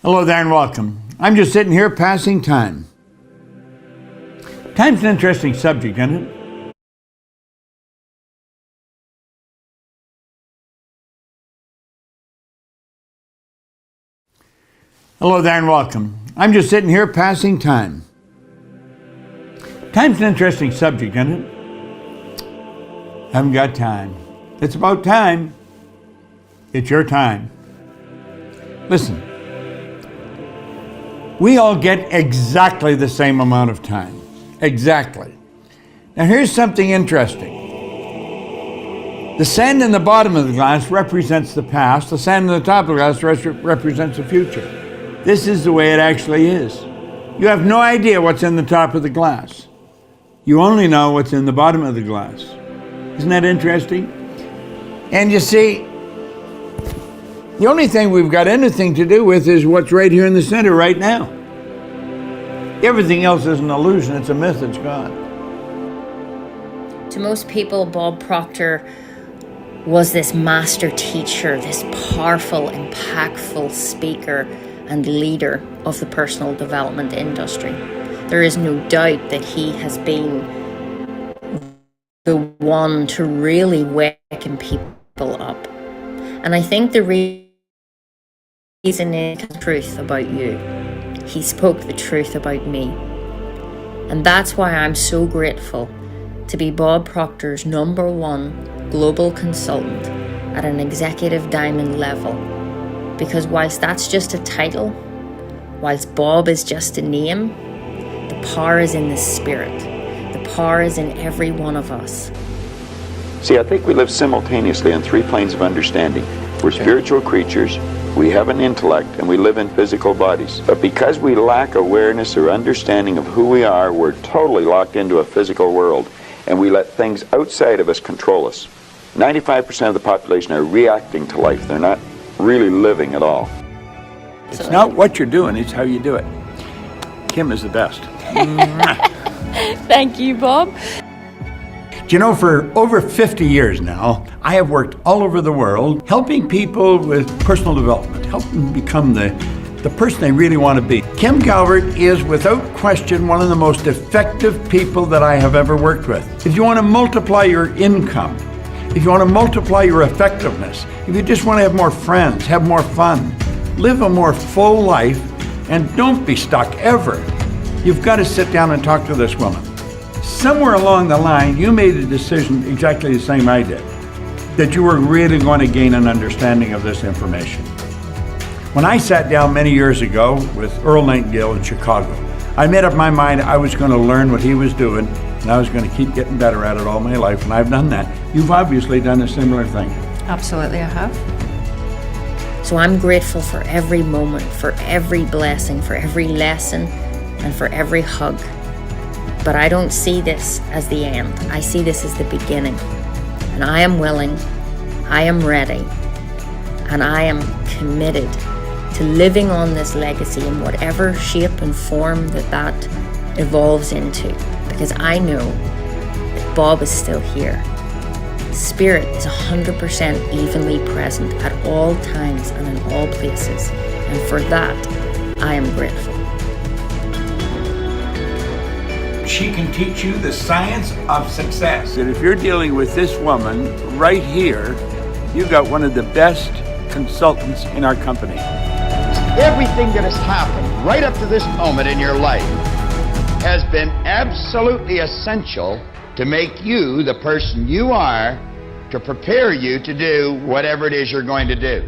Hello there and welcome. I'm just sitting here passing time. Time's an interesting subject, isn't it? Hello there and welcome. I'm just sitting here passing time. Time's an interesting subject, isn't it? Haven't got time. It's about time. It's your time. Listen. We all get exactly the same amount of time. Exactly. Now here's something interesting. The sand in the bottom of the glass represents the past. The sand in the top of the glass represents the future. This is the way it actually is. You have no idea what's in the top of the glass. You only know what's in the bottom of the glass. Isn't that interesting? And you see, the only thing we've got anything to do with is what's right here in the center right now. Everything else is an illusion. It's a myth. It's gone. To most people, Bob Proctor was this master teacher, this powerful, impactful speaker and leader of the personal development industry. There is no doubt that he has been the one to really waken people up. And I think the reason is the truth about you. He spoke the truth about me. And that's why I'm so grateful to be Bob Proctor's #1 global consultant at an executive diamond level. Because whilst that's just a title, whilst Bob is just a name, the power is in the spirit. The power is in every one of us. See, I think we live simultaneously on 3 planes of understanding. We're spiritual creatures, we have an intellect, and we live in physical bodies. But because we lack awareness or understanding of who we are, we're totally locked into a physical world, and we let things outside of us control us. 95% of the population are reacting to life. They're not really living at all. It's not what you're doing, it's how you do it. Kim is the best. Thank you, Bob. Do you know, for over 50 years now, I have worked all over the world helping people with personal development, helping them become the person they really want to be. Kim Calvert is, without question, one of the most effective people that I have ever worked with. If you want to multiply your income, if you want to multiply your effectiveness, if you just want to have more friends, have more fun, live a more full life, and don't be stuck ever, you've got to sit down and talk to this woman. Somewhere along the line, you made a decision exactly the same I did, that you were really going to gain an understanding of this information. When I sat down many years ago with Earl Nightingale in Chicago, I made up my mind I was going to learn what he was doing, and I was going to keep getting better at it all my life, and I've done that. You've obviously done a similar thing. Absolutely, I have. So I'm grateful for every moment, for every blessing, for every lesson, and for every hug. But I don't see this as the end. I see this as the beginning. And I am willing, I am ready, and I am committed to living on this legacy in whatever shape and form that evolves into. Because I know that Bob is still here. Spirit is 100% evenly present at all times and in all places. And for that, I am grateful. She can teach you the science of success. And if you're dealing with this woman right here, you got one of the best consultants in our company. Everything that has happened right up to this moment in your life has been absolutely essential to make you the person you are, to prepare you to do whatever it is you're going to do.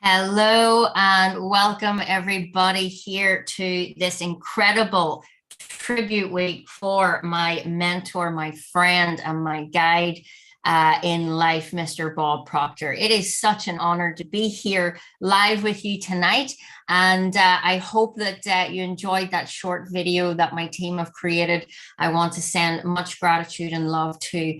Hello and welcome everybody here to this incredible tribute week for my mentor, my friend, and my guide in life, Mr. Bob Proctor. It is such an honor to be here live with you tonight. And I hope that you enjoyed that short video that my team have created. I want to send much gratitude and love to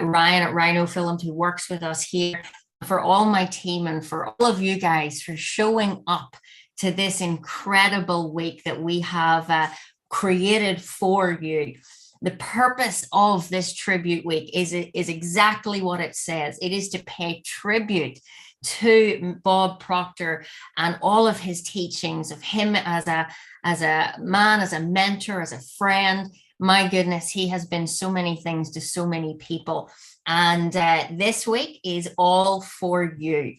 Ryan at Rhino Film, who works with us here, for all my team and for all of you guys for showing up to this incredible week that we have created for you. The purpose of this tribute week is exactly what it says. It is to pay tribute to Bob Proctor and all of his teachings, of him as a man, as a mentor, as a friend. My goodness, he has been so many things to so many people. And this week is all for you.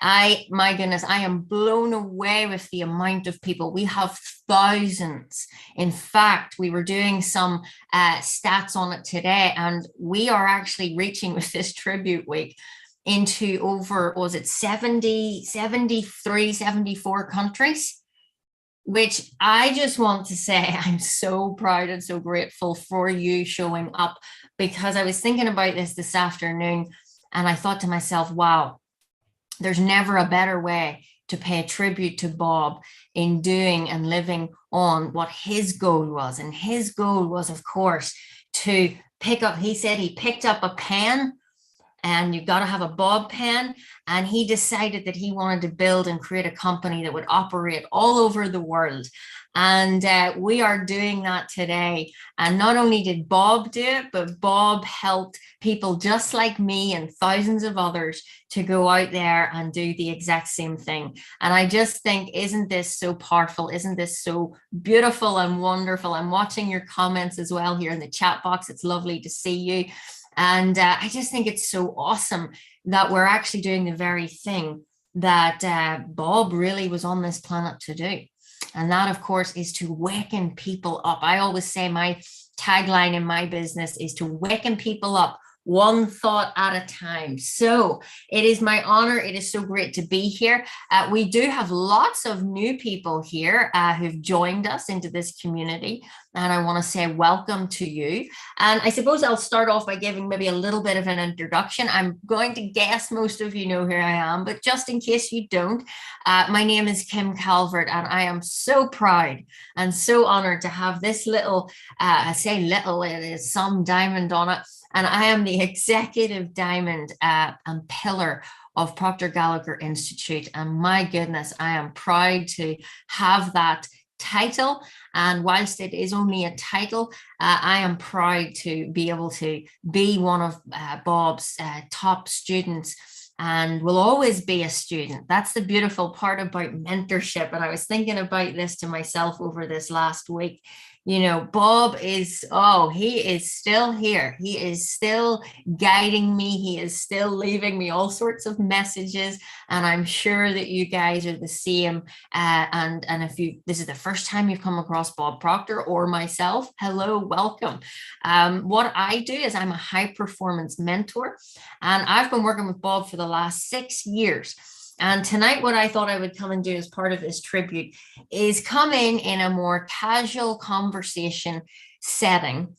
My goodness, I am blown away with the amount of people. We have thousands. In fact, we were doing some stats on it today, and we are actually reaching with this tribute week into over, was it 70, 73, 74 countries, which I just want to say I'm so proud and so grateful for you showing up, because I was thinking about this afternoon, and I thought to myself, wow, there's never a better way to pay a tribute to Bob in doing and living on what his goal was. And his goal was, of course, to pick up, he said he picked up a pen, and you got to have a Bob pen. And he decided that he wanted to build and create a company that would operate all over the world. And we are doing that today. And not only did Bob do it, but Bob helped people just like me and thousands of others to go out there and do the exact same thing. And I just think, isn't this so powerful? Isn't this so beautiful and wonderful? I'm watching your comments as well here in the chat box. It's lovely to see you. And I just think it's so awesome that we're actually doing the very thing that Bob really was on this planet to do. And that, of course, is to waken people up. I always say my tagline in my business is to waken people up one thought at a time. So it is my honor. It is so great to be here. We do have lots of new people here who've joined us into this community. And I want to say welcome to you. And I suppose I'll start off by giving maybe a little bit of an introduction. I'm going to guess most of you know who I am, but just in case you don't, my name is Kim Calvert, and I am so proud and so honored to have this little, I say little, it is some diamond on it. And I am the executive diamond and pillar of Proctor Gallagher Institute. And my goodness, I am proud to have that title. And whilst it is only a title, I am proud to be able to be one of Bob's top students, and will always be a student. That's the beautiful part about mentorship. And I was thinking about this to myself over this last week. You know, Bob is, he is still here. He is still guiding me. He is still leaving me all sorts of messages. And I'm sure that you guys are the same. And if this is the first time you've come across Bob Proctor or myself, hello, welcome. What I do is I'm a high performance mentor, and I've been working with Bob for the last 6 years. And tonight, what I thought I would come and do as part of this tribute is come in a more casual conversation setting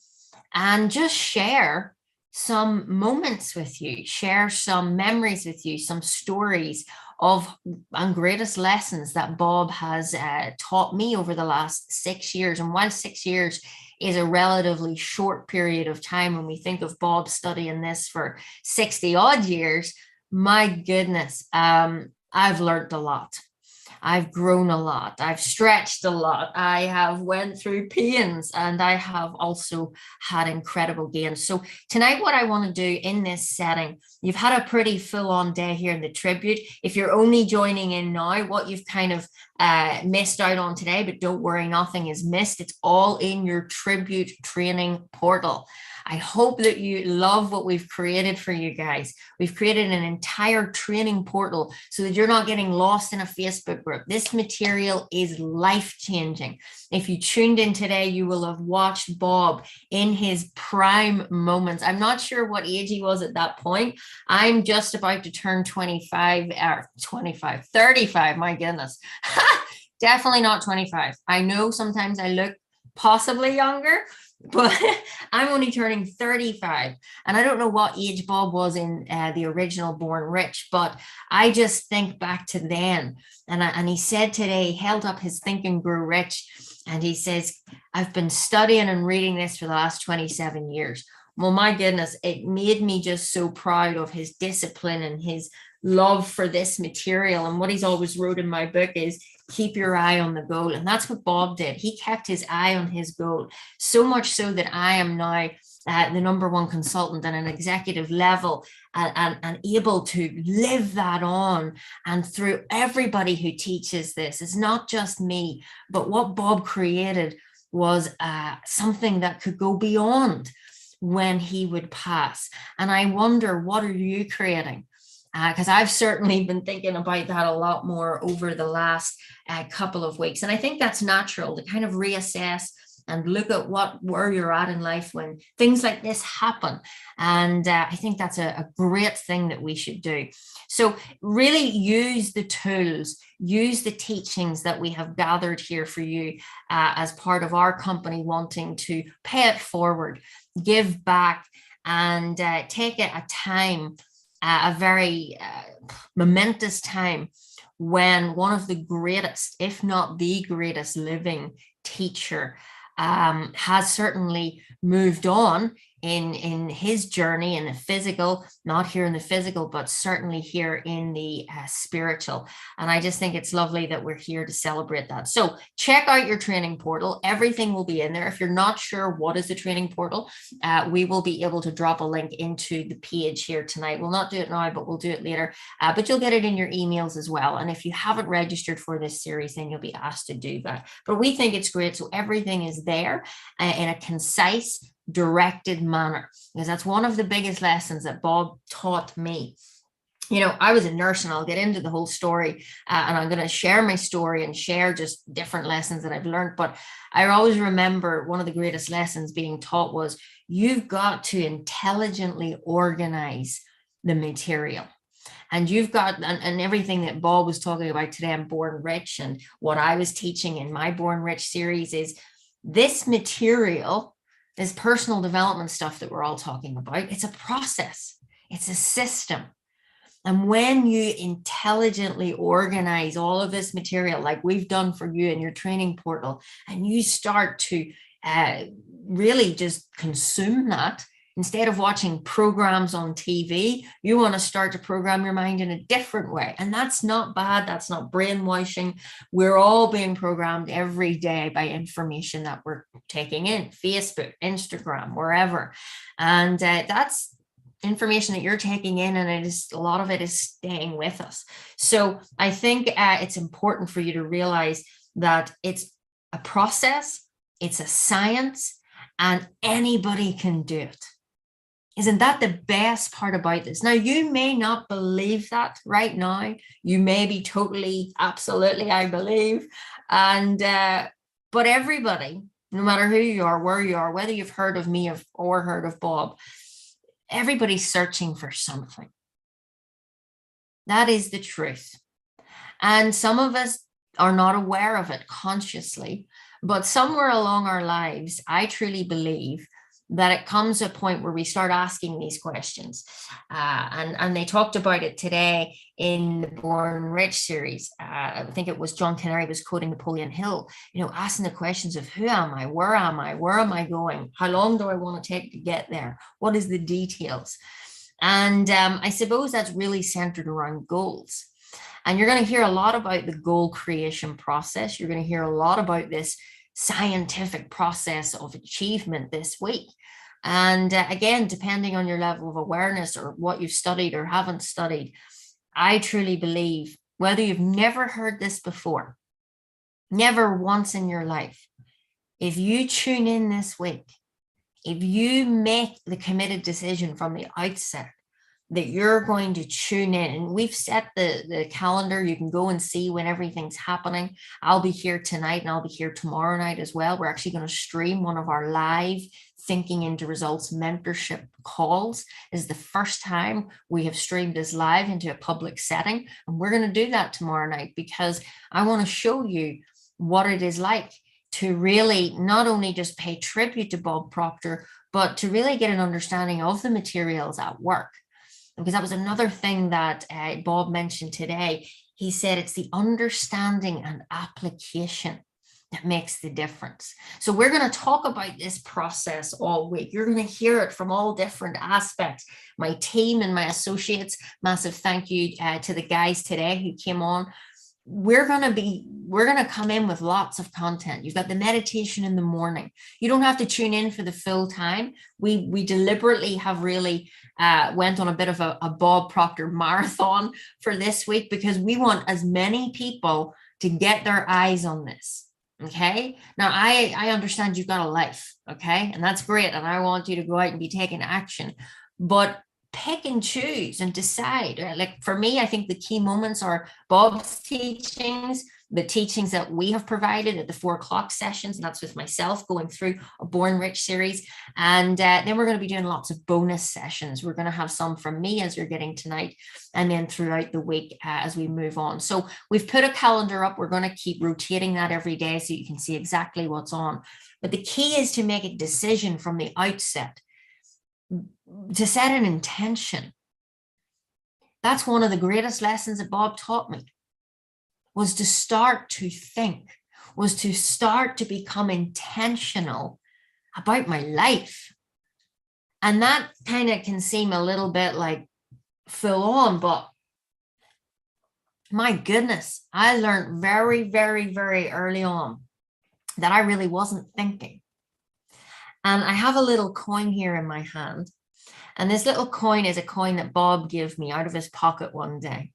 and just share some moments with you, share some memories with you, some stories of and greatest lessons that Bob has taught me over the last 6 years. And while 6 years is a relatively short period of time, when we think of Bob studying this for 60 odd years, my goodness, I've learned a lot. I've grown a lot. I've stretched a lot. I have went through pains, and I have also had incredible gains. So tonight, what I want to do in this setting, you've had a pretty full-on day here in the tribute. If you're only joining in now, what you've kind of missed out on today, but don't worry, nothing is missed. It's all in your tribute training portal. I hope that you love what we've created for you guys. We've created an entire training portal so that you're not getting lost in a Facebook group. This material is life-changing. If you tuned in today, you will have watched Bob in his prime moments. I'm not sure what age he was at that point. I'm just about to turn 35, my goodness. Definitely not 25. I know sometimes I look possibly younger, but I'm only turning 35. And I don't know what age Bob was in the original Born Rich, but I just think back to then. And he said today, he held up his Think and Grow Rich, and he says, I've been studying and reading this for the last 27 years. Well, my goodness, it made me just so proud of his discipline and his love for this material. And what he's always wrote in my book is keep your eye on the goal. And that's what Bob did. He kept his eye on his goal, so much so that I am now the number one consultant at an executive level, and able to live that on. And through everybody who teaches this, it's not just me, but what Bob created was something that could go beyond when he would pass. And I wonder, what are you creating? Because I've certainly been thinking about that a lot more over the last couple of weeks. And I think that's natural to kind of reassess and look at where you're at in life when things like this happen. And I think that's a great thing that we should do. So really use the tools, use the teachings that we have gathered here for you as part of our company, wanting to pay it forward, give back, and take it a time, a very momentous time, when one of the greatest, if not the greatest living teacher has certainly moved on in his journey in the physical, not here in the physical, but certainly here in the spiritual. And I just think it's lovely that we're here to celebrate that. So check out your training portal. Everything will be in there. If you're not sure what is the training portal, we will be able to drop a link into the page here tonight. We'll not do it now, but we'll do it later. But you'll get it in your emails as well. And if you haven't registered for this series, then you'll be asked to do that. But we think it's great. So everything is there in a concise, directed manner, because that's one of the biggest lessons that Bob taught me. You know, I was a nurse, and I'll get into the whole story, and I'm going to share my story and share just different lessons that I've learned. But I always remember one of the greatest lessons being taught was, you've got to intelligently organize the material. And you've got, and everything that Bob was talking about today on Born Rich, and what I was teaching in my Born Rich series, is this material, this personal development stuff that we're all talking about, it's a process, it's a system. And when you intelligently organize all of this material, like we've done for you in your training portal, and you start to really just consume that, instead of watching programs on TV, you want to start to program your mind in a different way. And that's not bad. That's not brainwashing. We're all being programmed every day by information that we're taking in, Facebook, Instagram, wherever. And that's information that you're taking in, and it is, a lot of it is staying with us. So I think it's important for you to realize that it's a process, it's a science, and anybody can do it. Isn't that the best part about this? Now, you may not believe that right now. You may be totally, absolutely, I believe. And, but everybody, no matter who you are, where you are, whether you've heard of me or heard of Bob, everybody's searching for something. That is the truth. And some of us are not aware of it consciously, but somewhere along our lives, I truly believe that it comes to a point where we start asking these questions. And they talked about it today in the Born Rich series. I think it was John Canary was quoting Napoleon Hill, you know, asking the questions of, who am I? Where am I? Where am I going? How long do I want to take to get there? What is the details? And I suppose that's really centered around goals. And you're going to hear a lot about the goal creation process. You're going to hear a lot about this scientific process of achievement this week. And again, depending on your level of awareness or what you've studied or haven't studied, I truly believe, whether you've never heard this before, never once in your life, if you tune in this week, if you make the committed decision from the outset that you're going to tune in, and we've set the calendar, you can go and see when everything's happening. I'll be here tonight, and I'll be here tomorrow night as well. We're actually going to stream one of our live Thinking into Results mentorship calls. This is the first time we have streamed this live into a public setting, and we're going to do that tomorrow night, because I want to show you what it is like to really not only just pay tribute to Bob Proctor, but to really get an understanding of the materials at work. Because that was another thing that Bob mentioned today. He said it's the understanding and application that makes the difference. So we're going to talk about this process all week. You're going to hear it from all different aspects. My team and my associates, massive thank you to the guys today who came on. we're going to come in with lots of content. You've got the meditation in the morning. You don't have to tune in for the full time. We deliberately have really went on a bit of a Bob Proctor marathon for this week, because we want as many people to get their eyes on this. Okay. Now I understand you've got a life. Okay. And that's great. And I want you to go out and be taking action, but pick and choose and decide. Like for me, I think the key moments are Bob's teachings, the teachings that we have provided at the 4 o'clock sessions, and that's with myself going through a Born Rich series. And then we're going to be doing lots of bonus sessions. We're going to have some from me, as you're getting tonight, and then throughout the week as we move on. So we've put a calendar up. We're going to keep rotating that every day so you can see exactly what's on. But the key is to make a decision from the outset, to set an intention. That's one of the greatest lessons that Bob taught me, was to start to think, was to start to become intentional about my life. And that kind of can seem a little bit like full on, but my goodness, I learned very, very, very early on that I really wasn't thinking. And I have a little coin here in my hand. And this little coin is a coin that Bob gave me out of his pocket one day.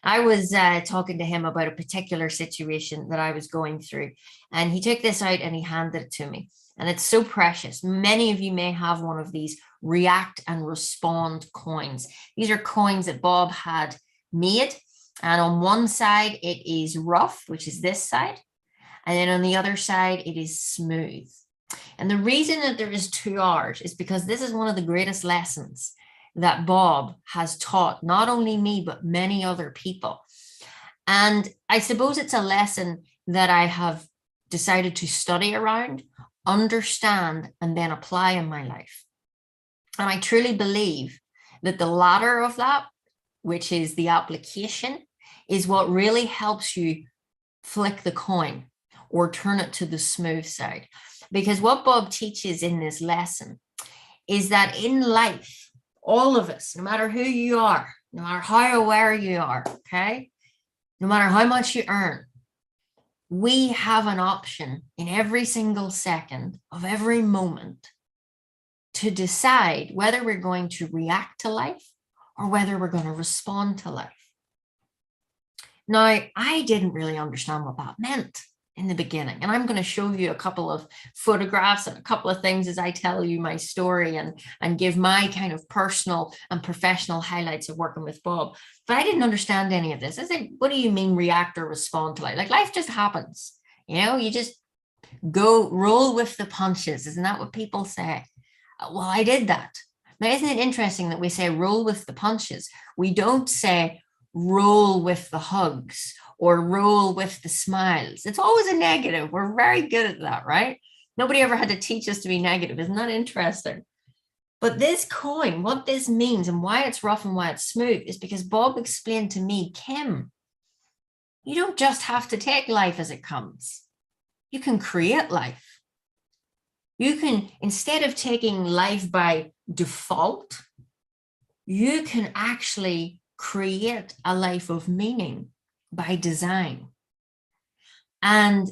I was talking to him about a particular situation that I was going through. And he took this out and he handed it to me. And it's so precious. Many of you may have one of these react and respond coins. These are coins that Bob had made. And on one side, it is rough, which is this side. And then on the other side, it is smooth. And the reason that there is 2 R's is because this is one of the greatest lessons that Bob has taught, not only me, but many other people. And I suppose it's a lesson that I have decided to study around, understand, and then apply in my life. And I truly believe that the latter of that, which is the application, is what really helps you flick the coin or turn it to the smooth side. Because what Bob teaches in this lesson is that in life, all of us, no matter who you are, no matter how aware you are, okay, no matter how much you earn, we have an option in every single second of every moment to decide whether we're going to react to life or whether we're going to respond to life. Now, I didn't really understand what that meant in the beginning. And I'm going to show you a couple of photographs and a couple of things as I tell you my story and give my kind of personal and professional highlights of working with Bob. But I didn't understand any of this. I said, what do you mean react or respond to life? Like life just happens. You know, you just go roll with the punches. Isn't that what people say? Well, I did that. Now, isn't it interesting that we say roll with the punches? We don't say roll with the hugs or roll with the smiles. It's always a negative. We're very good at that, right? Nobody ever had to teach us to be negative. Isn't that interesting? But this coin, what this means and why it's rough and why it's smooth is because Bob explained to me, Kim, you don't just have to take life as it comes. You can create life. You can, instead of taking life by default, you can actually create a life of meaning by design. And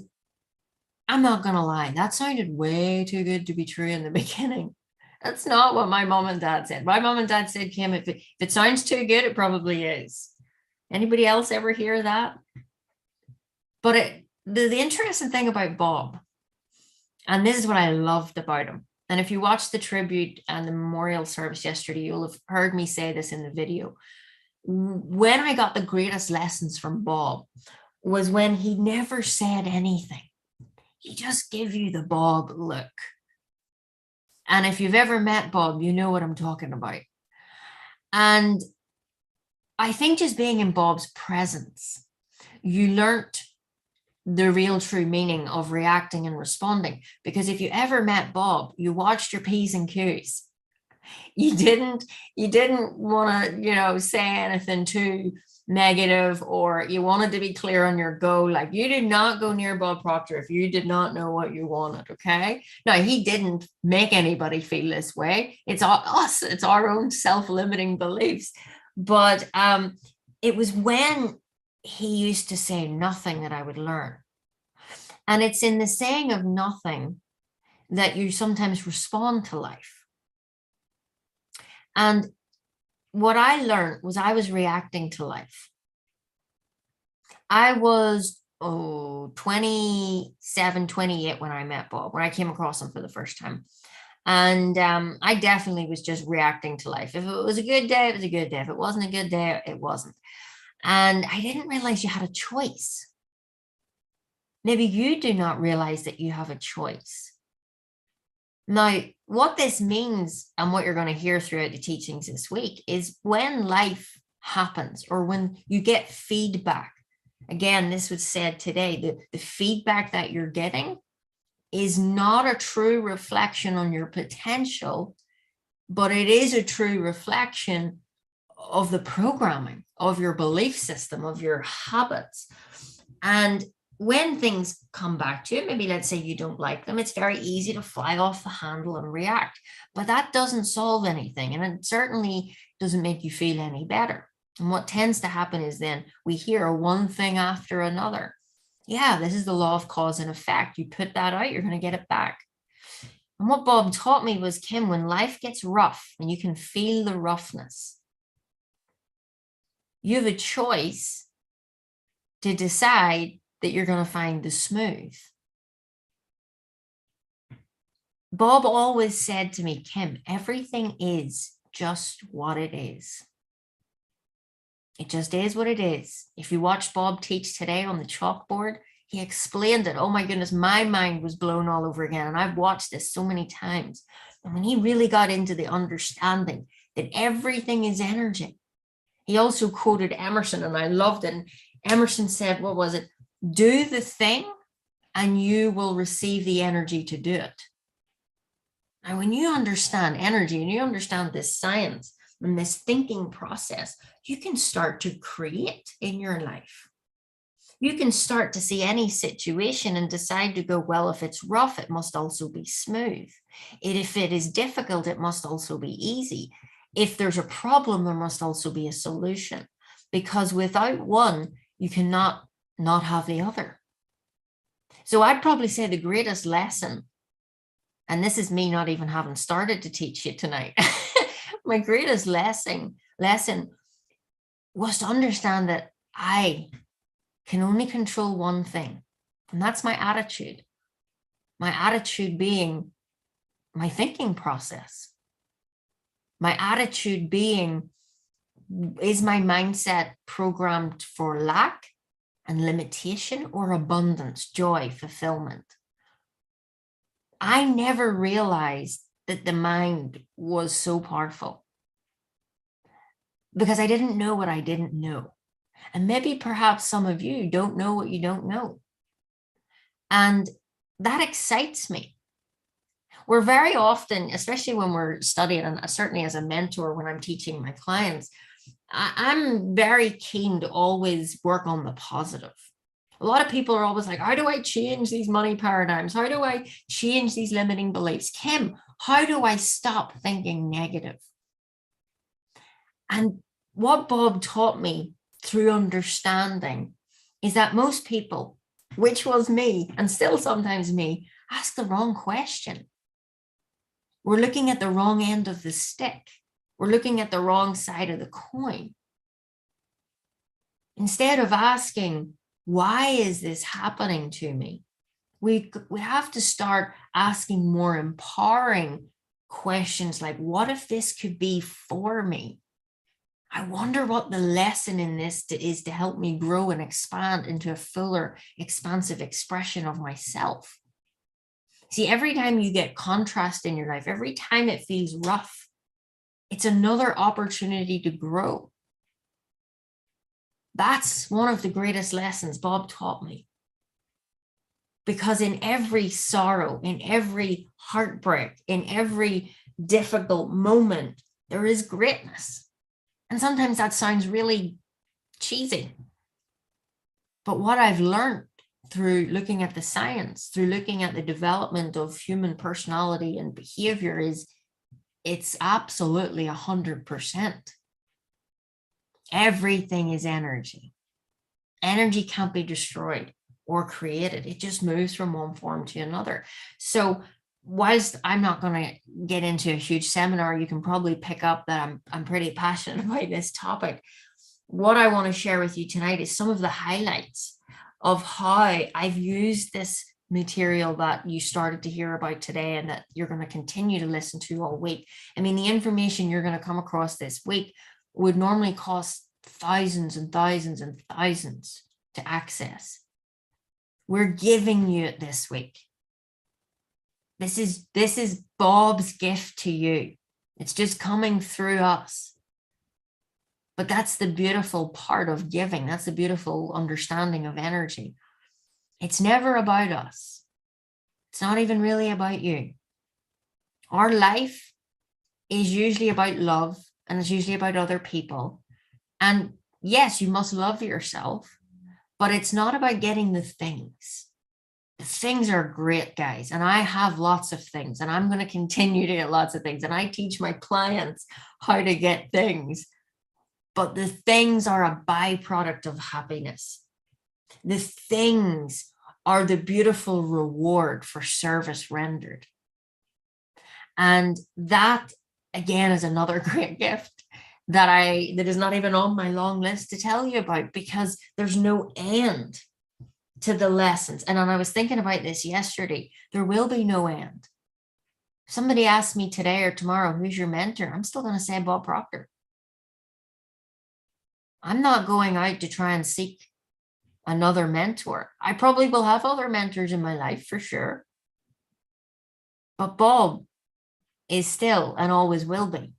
I'm not going to lie, that sounded way too good to be true in the beginning. That's not what my mom and dad said. My mom and dad said, Kim, if it sounds too good, it probably is. Anybody else ever hear that? But the interesting thing about Bob, and this is what I loved about him, and if you watched the tribute and the memorial service yesterday, you'll have heard me say this in the video. When I got the greatest lessons from Bob was when he never said anything. He just gave you the Bob look. And if you've ever met Bob, you know what I'm talking about. And I think just being in Bob's presence, you learnt the real true meaning of reacting and responding. Because if you ever met Bob, you watched your P's and Q's. You didn't want to, say anything too negative, or you wanted to be clear on your goal. Like you did not go near Bob Proctor if you did not know what you wanted. Okay. Now he didn't make anybody feel this way. It's us. It's our own self-limiting beliefs. But it was when he used to say nothing that I would learn. And it's in the saying of nothing that you sometimes respond to life. And what I learned was I was reacting to life. I was 27, 28 when I met Bob, when I came across him for the first time. And I definitely was just reacting to life. If it was a good day, it was a good day. If it wasn't a good day, it wasn't. And I didn't realize you had a choice. Maybe you do not realize that you have a choice. Now, what this means and what you're going to hear throughout the teachings this week is when life happens or when you get feedback. Again, this was said today, the feedback that you're getting is not a true reflection on your potential, but it is a true reflection of the programming, of your belief system, of your habits. And when things come back to you, maybe let's say you don't like them, it's very easy to fly off the handle and react, but that doesn't solve anything. And it certainly doesn't make you feel any better. And what tends to happen is then we hear one thing after another. Yeah, this is the law of cause and effect. You put that out, you're going to get it back. And what Bob taught me was, Kim, when life gets rough and you can feel the roughness, you have a choice to decide that you're going to find the smooth. Bob always said to me, Kim, everything is just what it is. It just is what it is. If you watch Bob teach today on the chalkboard, he explained it. Oh my goodness, my mind was blown all over again. And I've watched this so many times. And when he really got into the understanding that everything is energy, he also quoted Emerson, and I loved it. And Emerson said, what was it? Do the thing and you will receive the energy to do it. Now, when you understand energy and you understand this science and this thinking process, you can start to create in your life. You can start to see any situation and decide to go, well, if it's rough, it must also be smooth. If it is difficult, it must also be easy. If there's a problem, there must also be a solution. Because without one, you cannot not have the other. So I'd probably say the greatest lesson, and this is me not even having started to teach you tonight, my greatest lesson was to understand that I can only control one thing, and that's my attitude. My attitude being my thinking process. My attitude being, is my mindset programmed for lack and limitation or abundance, joy, fulfillment? I never realized that the mind was so powerful because I didn't know what I didn't know. And maybe perhaps some of you don't know what you don't know. And that excites me. We're very often, especially when we're studying, and certainly as a mentor, when I'm teaching my clients, I'm very keen to always work on the positive. A lot of people are always like, how do I change these money paradigms? How do I change these limiting beliefs? Kim, how do I stop thinking negative? And what Bob taught me through understanding is that most people, which was me and still sometimes me, ask the wrong question. We're looking at the wrong end of the stick. We're looking at the wrong side of the coin. Instead of asking, why is this happening to me? We have to start asking more empowering questions like, what if this could be for me? I wonder what the lesson in this is to help me grow and expand into a fuller, expansive expression of myself. See, every time you get contrast in your life, every time it feels rough, it's another opportunity to grow. That's one of the greatest lessons Bob taught me. Because in every sorrow, in every heartbreak, in every difficult moment, there is greatness. And sometimes that sounds really cheesy. But what I've learned through looking at the science, through looking at the development of human personality and behavior is, it's absolutely 100%. Everything is energy. energy can't be destroyed or created. It just moves from one form to another. So whilst I'm not going to get into a huge seminar, you can probably pick up that I'm pretty passionate about this topic. What I want to share with you tonight is some of the highlights of how I've used this material that you started to hear about today and that you're going to continue to listen to all week. I mean, the information you're going to come across this week would normally cost thousands and thousands and thousands to access. We're giving you it this week. This is Bob's gift to you. It's just coming through us. But that's the beautiful part of giving. That's the beautiful understanding of energy. It's never about us. It's not even really about you. Our life is usually about love, and it's usually about other people. And yes, you must love yourself, but it's not about getting the things. The things are great, guys. And I have lots of things, and I'm going to continue to get lots of things. And I teach my clients how to get things. But the things are a byproduct of happiness. The things are the beautiful reward for service rendered. And that, again, is another great gift that is not even on my long list to tell you about, because there's no end to the lessons. And I was thinking about this yesterday. There will be no end. Somebody asked me today or tomorrow, who's your mentor? I'm still going to say Bob Proctor. I'm not going out to try and seek another mentor. I probably will have other mentors in my life for sure. But Bob is still and always will be,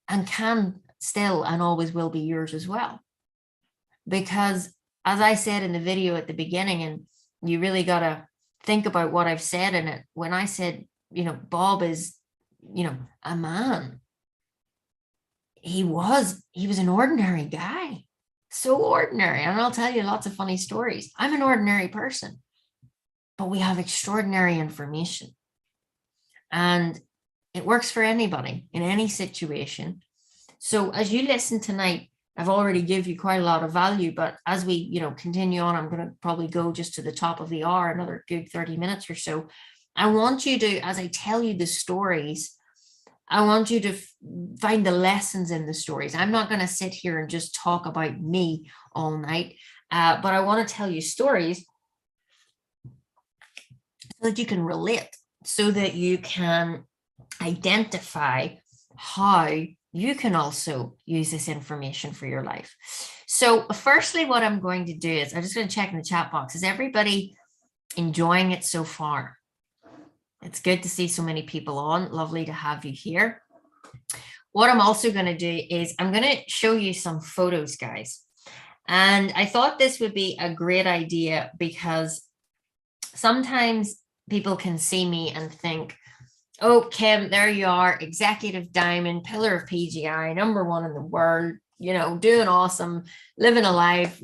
and can still and always will be yours as well. Because as I said in the video at the beginning, and you really got to think about what I've said in it, when I said, Bob is, a man, he was an ordinary guy. So ordinary. And I'll tell you lots of funny stories. I'm an ordinary person, but we have extraordinary information. And it works for anybody in any situation. So as you listen tonight, I've already give you quite a lot of value, but as we, continue on, I'm going to probably go just to the top of the hour, another good 30 minutes or so. I want you to, as I tell you the stories, I want you to find the lessons in the stories. I'm not going to sit here and just talk about me all night, but I want to tell you stories so that you can relate, so that you can identify how you can also use this information for your life. So firstly, what I'm going to do is I'm just going to check in the chat box. Is everybody enjoying it so far? It's good to see so many people on. Lovely to have you here. What I'm also going to do is I'm going to show you some photos, guys. And I thought this would be a great idea because sometimes people can see me and think, oh, Kim, there you are, executive diamond, pillar of PGI, #1 in the world, doing awesome, living a life,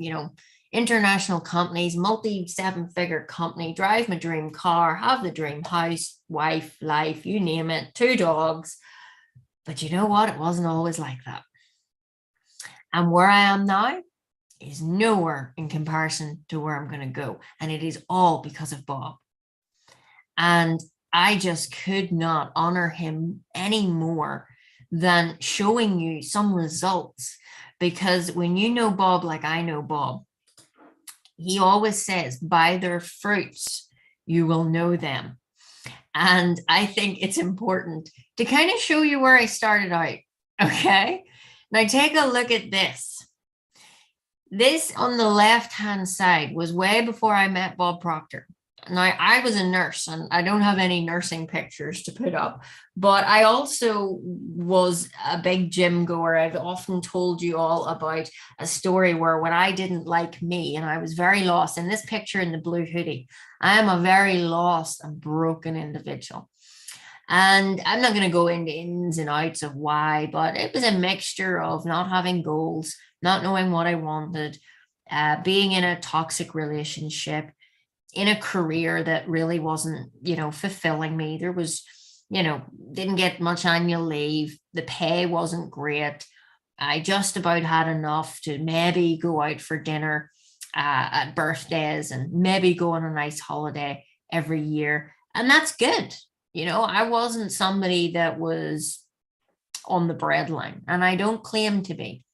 international companies, multi-7-figure company, drive my dream car, have the dream house, wife, life, you name it, 2 dogs. But you know what? It wasn't always like that. And where I am now is nowhere in comparison to where I'm going to go. And it is all because of Bob. And I just could not honor him any more than showing you some results. Because when you know Bob like I know Bob, he always says, by their fruits, you will know them. And I think it's important to kind of show you where I started out. Okay. Now take a look at this. This on the left-hand side was way before I met Bob Proctor. Now, I was a nurse, and I don't have any nursing pictures to put up, but I also was a big gym goer. I've often told you all about a story where when I didn't like me and I was very lost, in this picture in the blue hoodie, I am a very lost and broken individual. And I'm not going to go into ins and outs of why, but it was a mixture of not having goals, not knowing what I wanted, being in a toxic relationship, in a career that really wasn't, fulfilling me. There was, didn't get much annual leave. The pay wasn't great. I just about had enough to maybe go out for dinner. at birthdays and maybe go on a nice holiday every year. And that's good. I wasn't somebody that was on the breadline, and I don't claim to be,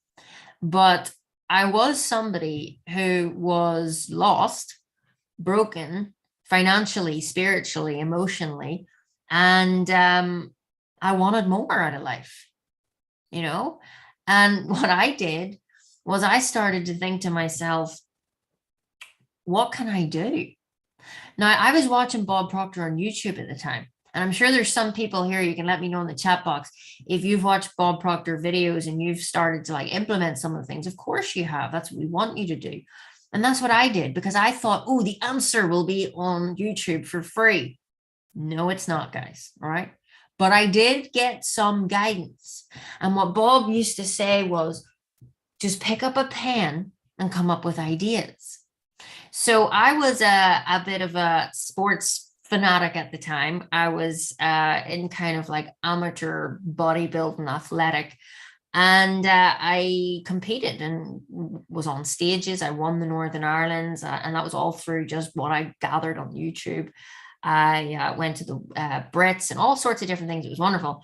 but I was somebody who was lost, broken, financially, spiritually, emotionally, and I wanted more out of life, and what I did was I started to think to myself, what can I do? Now, I was watching Bob Proctor on YouTube at the time, and I'm sure there's some people here, you can let me know in the chat box if you've watched Bob Proctor videos and you've started to implement some of the things. Of course you have. That's what we want you to do. And that's what I did, because I thought, oh, the answer will be on YouTube for free. No, it's not, guys. All right. But I did get some guidance. And what Bob used to say was, just pick up a pen and come up with ideas. So I was a bit of a sports fanatic at the time. I was in kind of amateur bodybuilding, athletic. And I competed and was on stages. I won the Northern Ireland, and that was all through just what I gathered on YouTube. I went to the Brits and all sorts of different things. It was wonderful.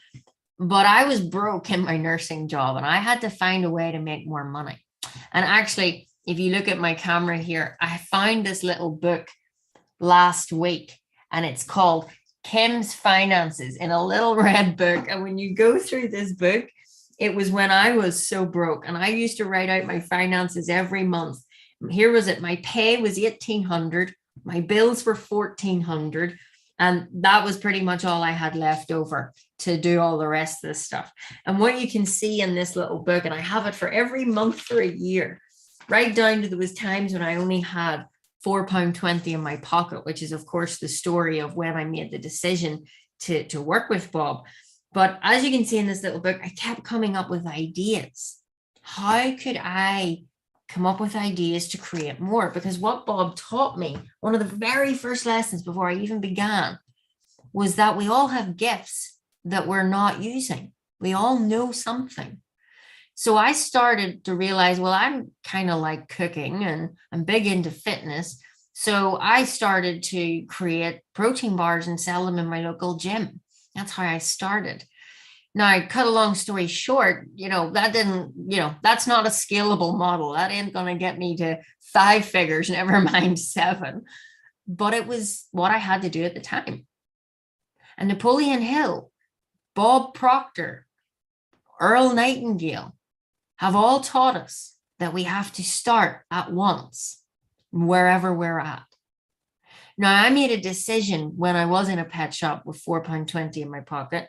But I was broke in my nursing job, and I had to find a way to make more money. And actually, if you look at my camera here, I found this little book last week, and it's called Kim's Finances, in a little red book. And when you go through this book, it was when I was so broke, and I used to write out my finances every month. Here was it. My pay was $1,800. My bills were $1,400. And that was pretty much all I had left over to do all the rest of this stuff. And what you can see in this little book, and I have it for every month for a year, right down to there was times when I only had £4.20 in my pocket, which is, of course, the story of when I made the decision to work with Bob. But as you can see in this little book, I kept coming up with ideas. How could I come up with ideas to create more? Because what Bob taught me, one of the very first lessons before I even began, was that we all have gifts that we're not using. We all know something. So I started to realize, well, I'm kind of like cooking and I'm big into fitness. So I started to create protein bars and sell them in my local gym. That's how I started. Now, I cut a long story short, that didn't, that's not a scalable model. That ain't going to get me to 5 figures, never mind 7. But it was what I had to do at the time. And Napoleon Hill, Bob Proctor, Earl Nightingale have all taught us that we have to start at once, wherever we're at. Now, I made a decision when I was in a pet shop with £4.20 in my pocket.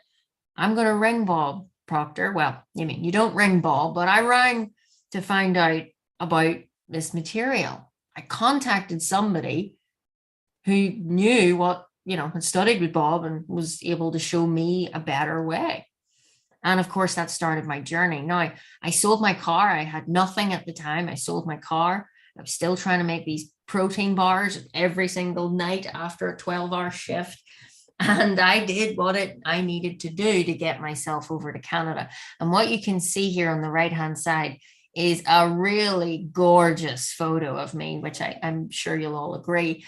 I'm going to ring Bob Proctor. Well, you don't ring Bob, but I rang to find out about this material. I contacted somebody who knew what, had studied with Bob and was able to show me a better way. And of course, that started my journey. Now, I sold my car. I had nothing at the time. I sold my car. I was still trying to make these protein bars every single night after a 12-hour shift. And I did what I needed to do to get myself over to Canada. And what you can see here on the right-hand side is a really gorgeous photo of me, which I'm sure you'll all agree.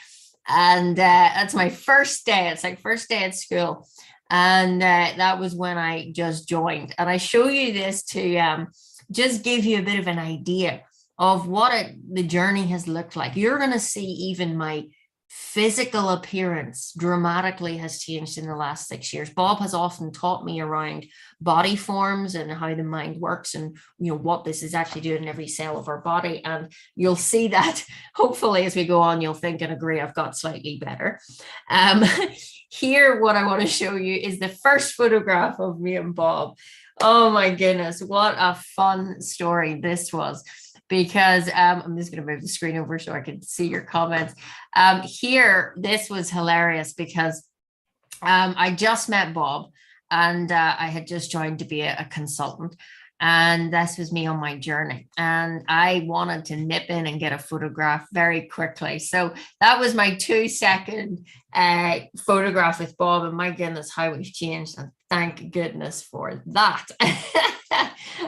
And that's my first day. It's like first day at school. And that was when I just joined. And I show you this to just give you a bit of an idea of what the journey has looked like. You're going to see even my physical appearance dramatically has changed in the last 6 years. Bob has often taught me around body forms and how the mind works and what this is actually doing in every cell of our body. And you'll see that hopefully as we go on, you'll think and agree I've got slightly better. Here, what I want to show you is the first photograph of me and Bob. Oh my goodness, what a fun story this was. Because I'm just going to move the screen over so I can see your comments. Here, this was hilarious because I just met Bob and I had just joined to be a consultant. And this was me on my journey. And I wanted to nip in and get a photograph very quickly. So that was my 2-second photograph with Bob. And my goodness, how we've changed. And thank goodness for that.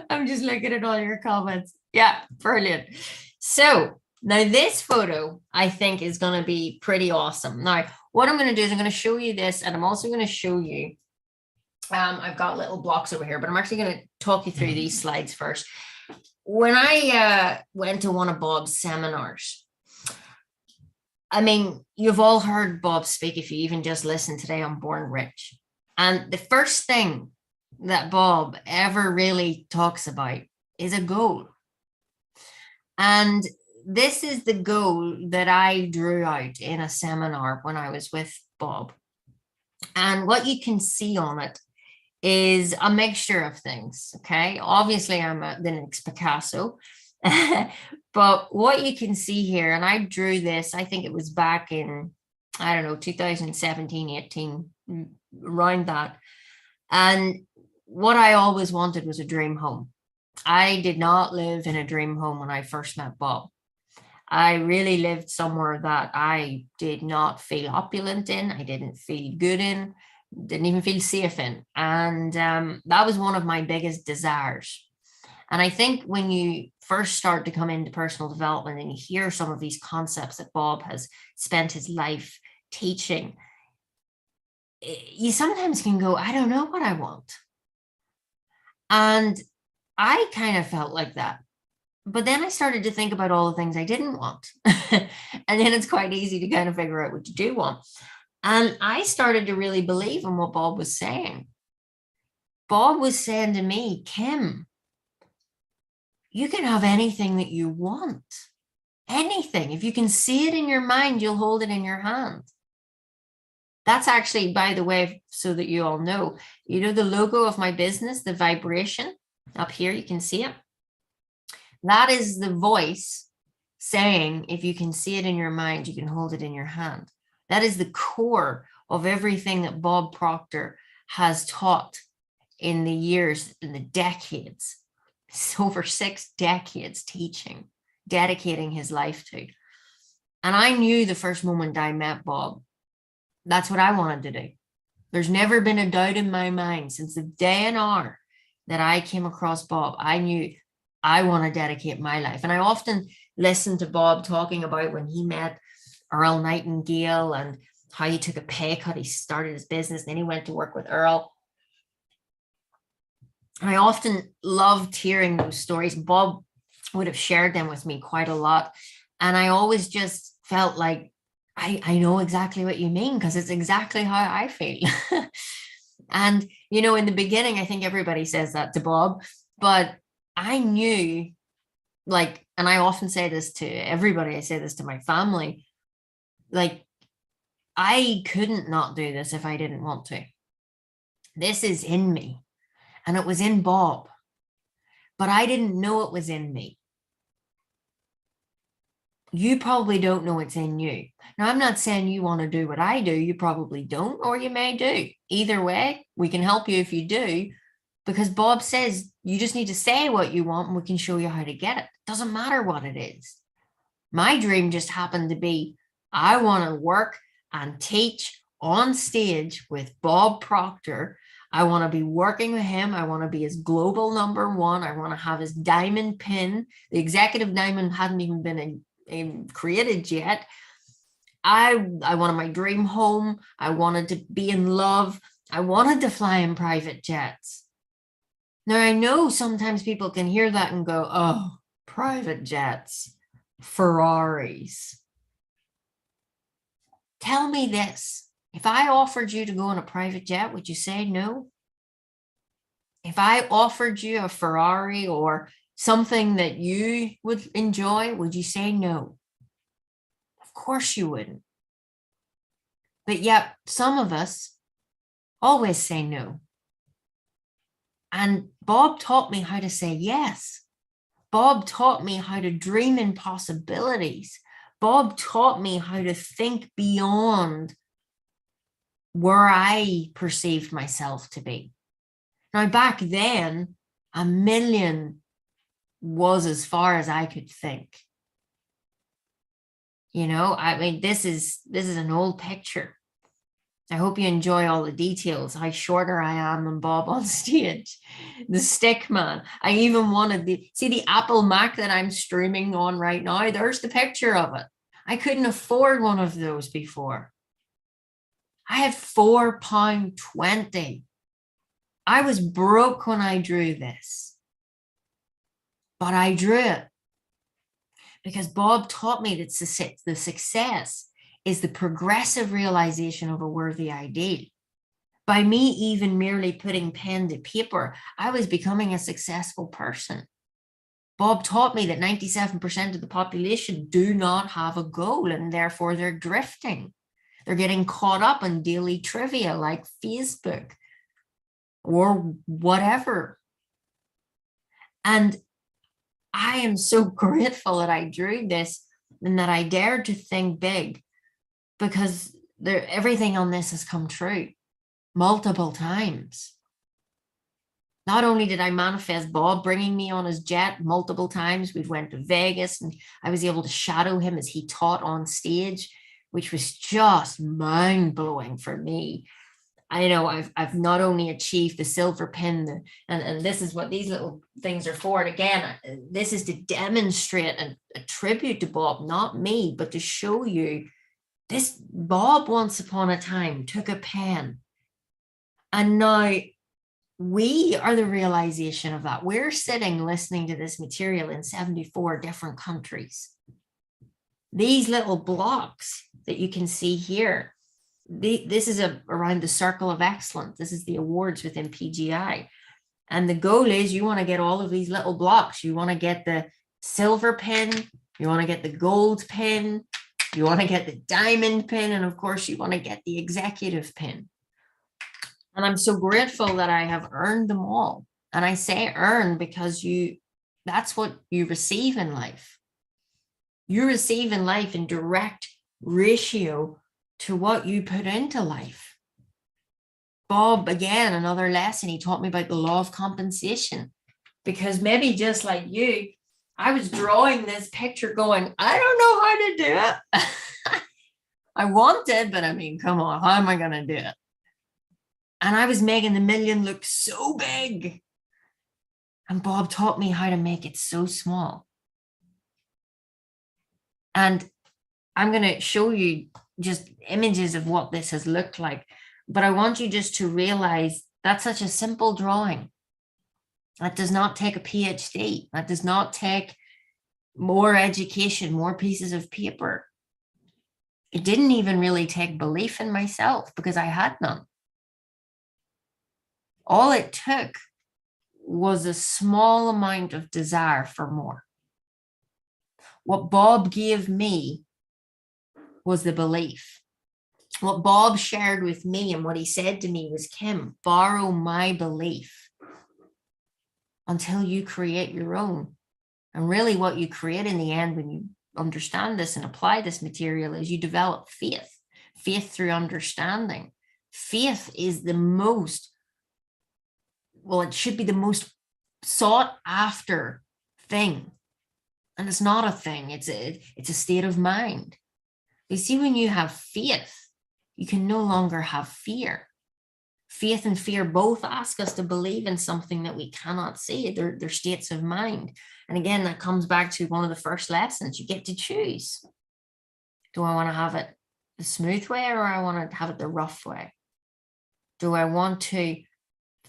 I'm just looking at all your comments. Yeah, brilliant. So Now, this photo, I think, is going to be pretty awesome. Now, what I'm going to do is I'm going to show you this, and I'm also going to show you, I've got little blocks over here, but I'm actually going to talk you through these slides first. When I went to one of Bob's seminars, I mean, you've all heard Bob speak if you even just listen today on Born Rich. And the first thing that Bob ever really talks about is a goal. And this is the goal that I drew out in a seminar when I was with Bob. And what you can see on it is a mixture of things. Okay. Obviously, I'm the next Picasso. But what you can see here, and I drew this, I think it was back in, I don't know, 2017, 18, around that. And what I always wanted was a dream home. I did not live in a dream home when I first met Bob. I really lived somewhere that I did not feel opulent in. I didn't feel good in, didn't even feel safe in. And that was one of my biggest desires. And I think when you first start to come into personal development and you hear some of these concepts that Bob has spent his life teaching, you sometimes can go, I don't know what I want. And I kind of felt like that. But then I started to think about all the things I didn't want. And then it's quite easy to kind of figure out what you do want. And I started to really believe in what Bob was saying. Bob was saying to me, Kim, you can have anything that you want. Anything. If you can see it in your mind, you'll hold it in your hand. That's actually, by the way, so that you all know, you know, the logo of my business, the vibration up here, you can see it. That is the voice saying, if you can see it in your mind, you can hold it in your hand. That is the core of everything that Bob Proctor has taught in the years, in the decades. It's over 6 decades teaching, dedicating his life to. And I knew the first moment I met Bob, that's what I wanted to do. There's never been a doubt in my mind since the day and hour that I came across Bob. I knew I want to dedicate my life. And I often listen to Bob talking about when he met Earl Nightingale and how he took a pay cut. He started his business, and then he went to work with Earl. I often loved hearing those stories. Bob would have shared them with me quite a lot. And I always just felt like, I know exactly what you mean, because it's exactly how I feel. And, you know, in the beginning, I think everybody says that to Bob, but I knew, like, and I often say this to everybody, I say this to my family, like, I couldn't not do this if I didn't want to. This is in me. And it was in Bob, but I didn't know it was in me. You probably don't know it's in you. Now, I'm not saying you want to do what I do. You probably don't, or you may do. Either way, we can help you if you do, because Bob says you just need to say what you want and we can show you how to get it. Doesn't matter what it is. My dream just happened to be, I want to work and teach on stage with Bob Proctor. I want to be working with him. I want to be his global #1. I want to have his diamond pin. The executive diamond hadn't even been created yet. I wanted my dream home. I wanted to be in love. I wanted to fly in private jets. Now, I know sometimes people can hear that and go, oh, private jets, Ferraris. Tell me this. If I offered you to go on a private jet, would you say no? If I offered you a Ferrari or something that you would enjoy, would you say no? Of course you wouldn't. But yet some of us always say no. And Bob taught me how to say yes. Bob taught me how to dream in possibilities. Bob taught me how to think beyond where I perceived myself to be. Now, back then, 1 million was as far as I could think. You know, I mean, this is an old picture. I hope you enjoy all the details, how shorter I am than Bob on stage. The stick man. I even wanted see the Apple Mac that I'm streaming on right now. There's the picture of it. I couldn't afford one of those before. I had £4.20. I was broke when I drew this, but I drew it because Bob taught me that the success is the progressive realization of a worthy ideal. By me even merely putting pen to paper, I was becoming a successful person. Bob taught me that 97% of the population do not have a goal, and therefore they're drifting. They're getting caught up in daily trivia like Facebook or whatever. And I am so grateful that I drew this and that I dared to think big, because everything on this has come true multiple times. Not only did I manifest Bob bringing me on his jet multiple times, we went to Vegas and I was able to shadow him as he taught on stage, which was just mind-blowing for me. I know I've not only achieved the silver pin, and this is what these little things are for. And again, this is to demonstrate a tribute to Bob, not me, but to show you this. Bob once upon a time took a pen, and now we are the realization of that. We're sitting listening to this material in 74 different countries. These little blocks that you can see here, this is around the Circle of Excellence. This is the awards within PGI. And the goal is you want to get all of these little blocks. You want to get the silver pin, you want to get the gold pin, you want to get the diamond pin, and of course you want to get the executive pin. And I'm so grateful that I have earned them all. And I say earn because that's what you receive in life. You receive in life in direct ratio to what you put into life. Bob, again, another lesson, he taught me about the law of compensation, because maybe just like you, I was drawing this picture going, I don't know how to do it. I wanted, but I mean, come on, how am I going to do it? And I was making the million look so big. And Bob taught me how to make it so small. And I'm going to show you just images of what this has looked like. But I want you just to realize that's such a simple drawing. That does not take a PhD. That does not take more education, more pieces of paper. It didn't even really take belief in myself, because I had none. All it took was a small amount of desire for more. What Bob gave me was the belief. What Bob shared with me and what he said to me was, Kim, borrow my belief until you create your own. And really what you create in the end, when you understand this and apply this material, is you develop faith. Faith through understanding. Faith is the most, well, it should be the most sought after thing. And it's not a thing, it's a state of mind. You see, when you have faith, you can no longer have fear. Faith and fear both ask us to believe in something that we cannot see. They're states of mind. And again, that comes back to one of the first lessons. You get to choose. Do I want to have it the smooth way, or I want to have it the rough way? Do I want to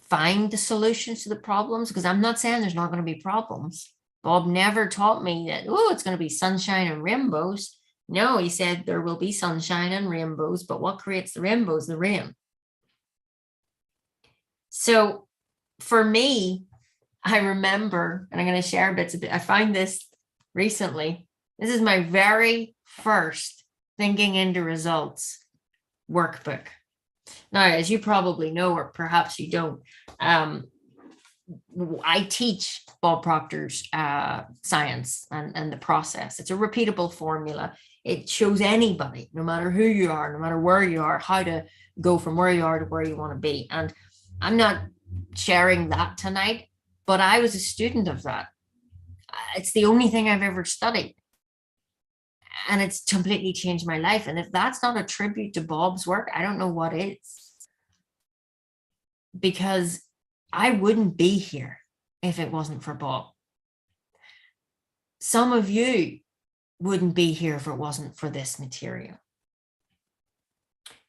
find the solutions to the problems? Because I'm not saying there's not going to be problems. Bob never taught me that, oh, it's going to be sunshine and rainbows. No, he said there will be sunshine and rainbows, but what creates the rainbows? The rain. So for me, I remember, and I'm going to share bits of it. I found this recently. This is my very first Thinking into Results workbook. Now, as you probably know, or perhaps you don't, I teach Bob Proctor's science and the process. It's a repeatable formula. It shows anybody, no matter who you are, no matter where you are, how to go from where you are to where you want to be. And I'm not sharing that tonight, but I was a student of that. It's the only thing I've ever studied. And it's completely changed my life. And if that's not a tribute to Bob's work, I don't know what is. Because I wouldn't be here if it wasn't for Bob. Some of you wouldn't be here if it wasn't for this material.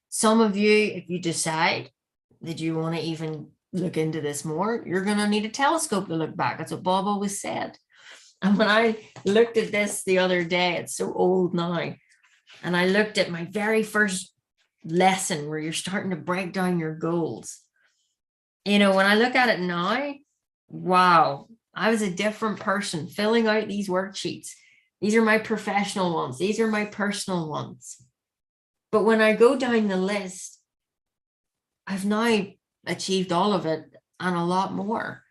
Some of you, if you decide that you want to even look into this more, you're going to need a telescope to look back. That's what Bob always said. And when I looked at this the other day, it's so old now, and I looked at my very first lesson where you're starting to break down your goals. You know, when I look at it now, wow, I was a different person filling out these worksheets. These are my professional ones. These are my personal ones. But when I go down the list, I've now achieved all of it and a lot more.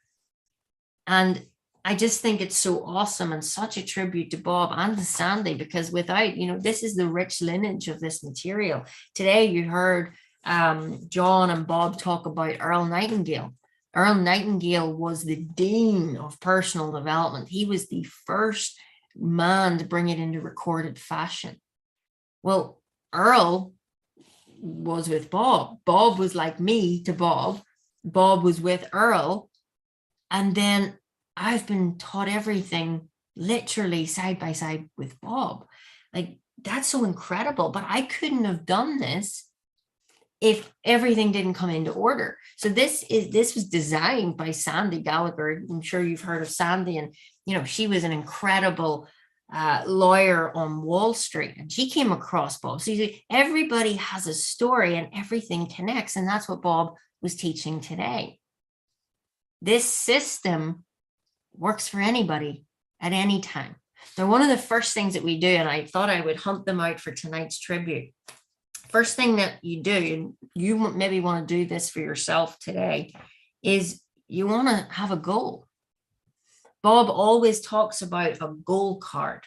And I just think it's so awesome and such a tribute to Bob and to Sandy, because without, you know, this is the rich lineage of this material. Today you heard John and Bob talk about Earl Nightingale. Earl Nightingale was the dean of personal development. He was the first man to bring it into recorded fashion. Well, Earl was with Bob. Bob was like me to Bob. Bob was with Earl. And then I've been taught everything literally side by side with Bob. Like, that's so incredible. But I couldn't have done this if everything didn't come into order. So this was designed by Sandy Gallagher. I'm sure you've heard of Sandy, and you know, she was an incredible lawyer on Wall Street, and she came across Bob. So you see, everybody has a story and everything connects, and that's what Bob was teaching today. This system works for anybody at any time. Now, one of the first things that we do, and I thought I would hunt them out for tonight's tribute. First thing that you do, and you maybe want to do this for yourself today, is you want to have a goal. Bob always talks about a goal card.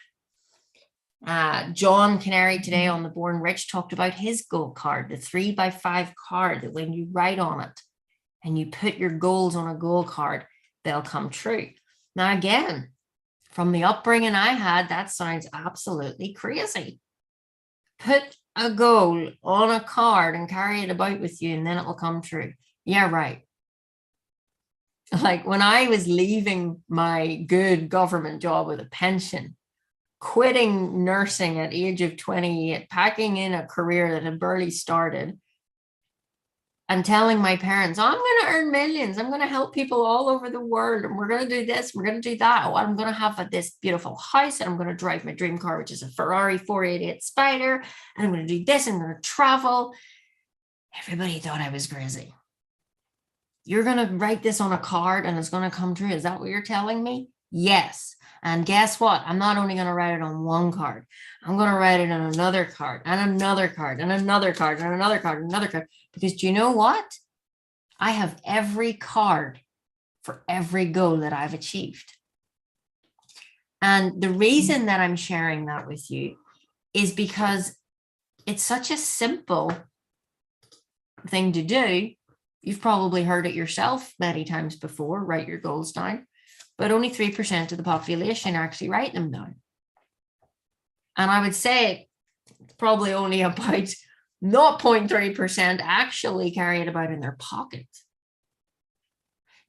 John Canary today on the Born Rich talked about his goal card, the 3x5 card, that when you write on it and you put your goals on a goal card, they'll come true. Now, again, from the upbringing I had, that sounds absolutely crazy. Put a goal on a card and carry it about with you, and then it will come true. Yeah, right. Like when I was leaving my good government job with a pension, quitting nursing at age of 28, packing in a career that had barely started, and telling my parents, I'm going to earn millions. I'm going to help people all over the world. And we're going to do this. We're going to do that. Oh, I'm going to have this beautiful house. And I'm going to drive my dream car, which is a Ferrari 488 Spider. And I'm going to do this. I'm going to travel. Everybody thought I was crazy. You're going to write this on a card and it's going to come true. Is that what you're telling me? Yes. And guess what? I'm not only going to write it on one card. I'm going to write it on another card and another card and another card and another card and another card. Because do you know what? I have every card for every goal that I've achieved. And the reason that I'm sharing that with you is because it's such a simple thing to do. You've probably heard it yourself many times before, write your goals down, but only 3% of the population actually write them down. And I would say it's probably only about 0.3% actually carry it about in their pocket.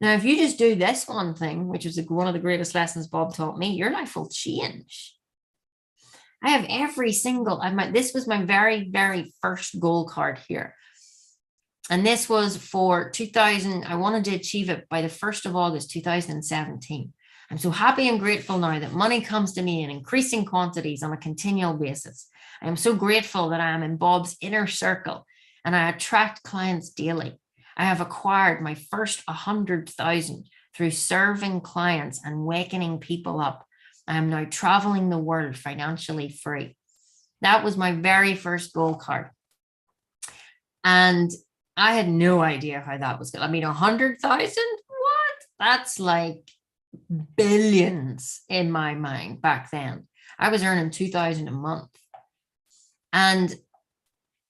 Now, if you just do this one thing, which is one of the greatest lessons Bob taught me, your life will change. I have every single, this was my very, very first goal card here. And this was for 2000. I wanted to achieve it by the 1st of August, 2017. I'm so happy and grateful now that money comes to me in increasing quantities on a continual basis. I am so grateful that I am in Bob's inner circle and I attract clients daily. I have acquired my first 100,000 through serving clients and wakening people up. I am now traveling the world financially free. That was my very first goal card. And I had no idea how that was going. I mean, 100,000? What? That's like billions in my mind back then. I was earning 2,000 a month. And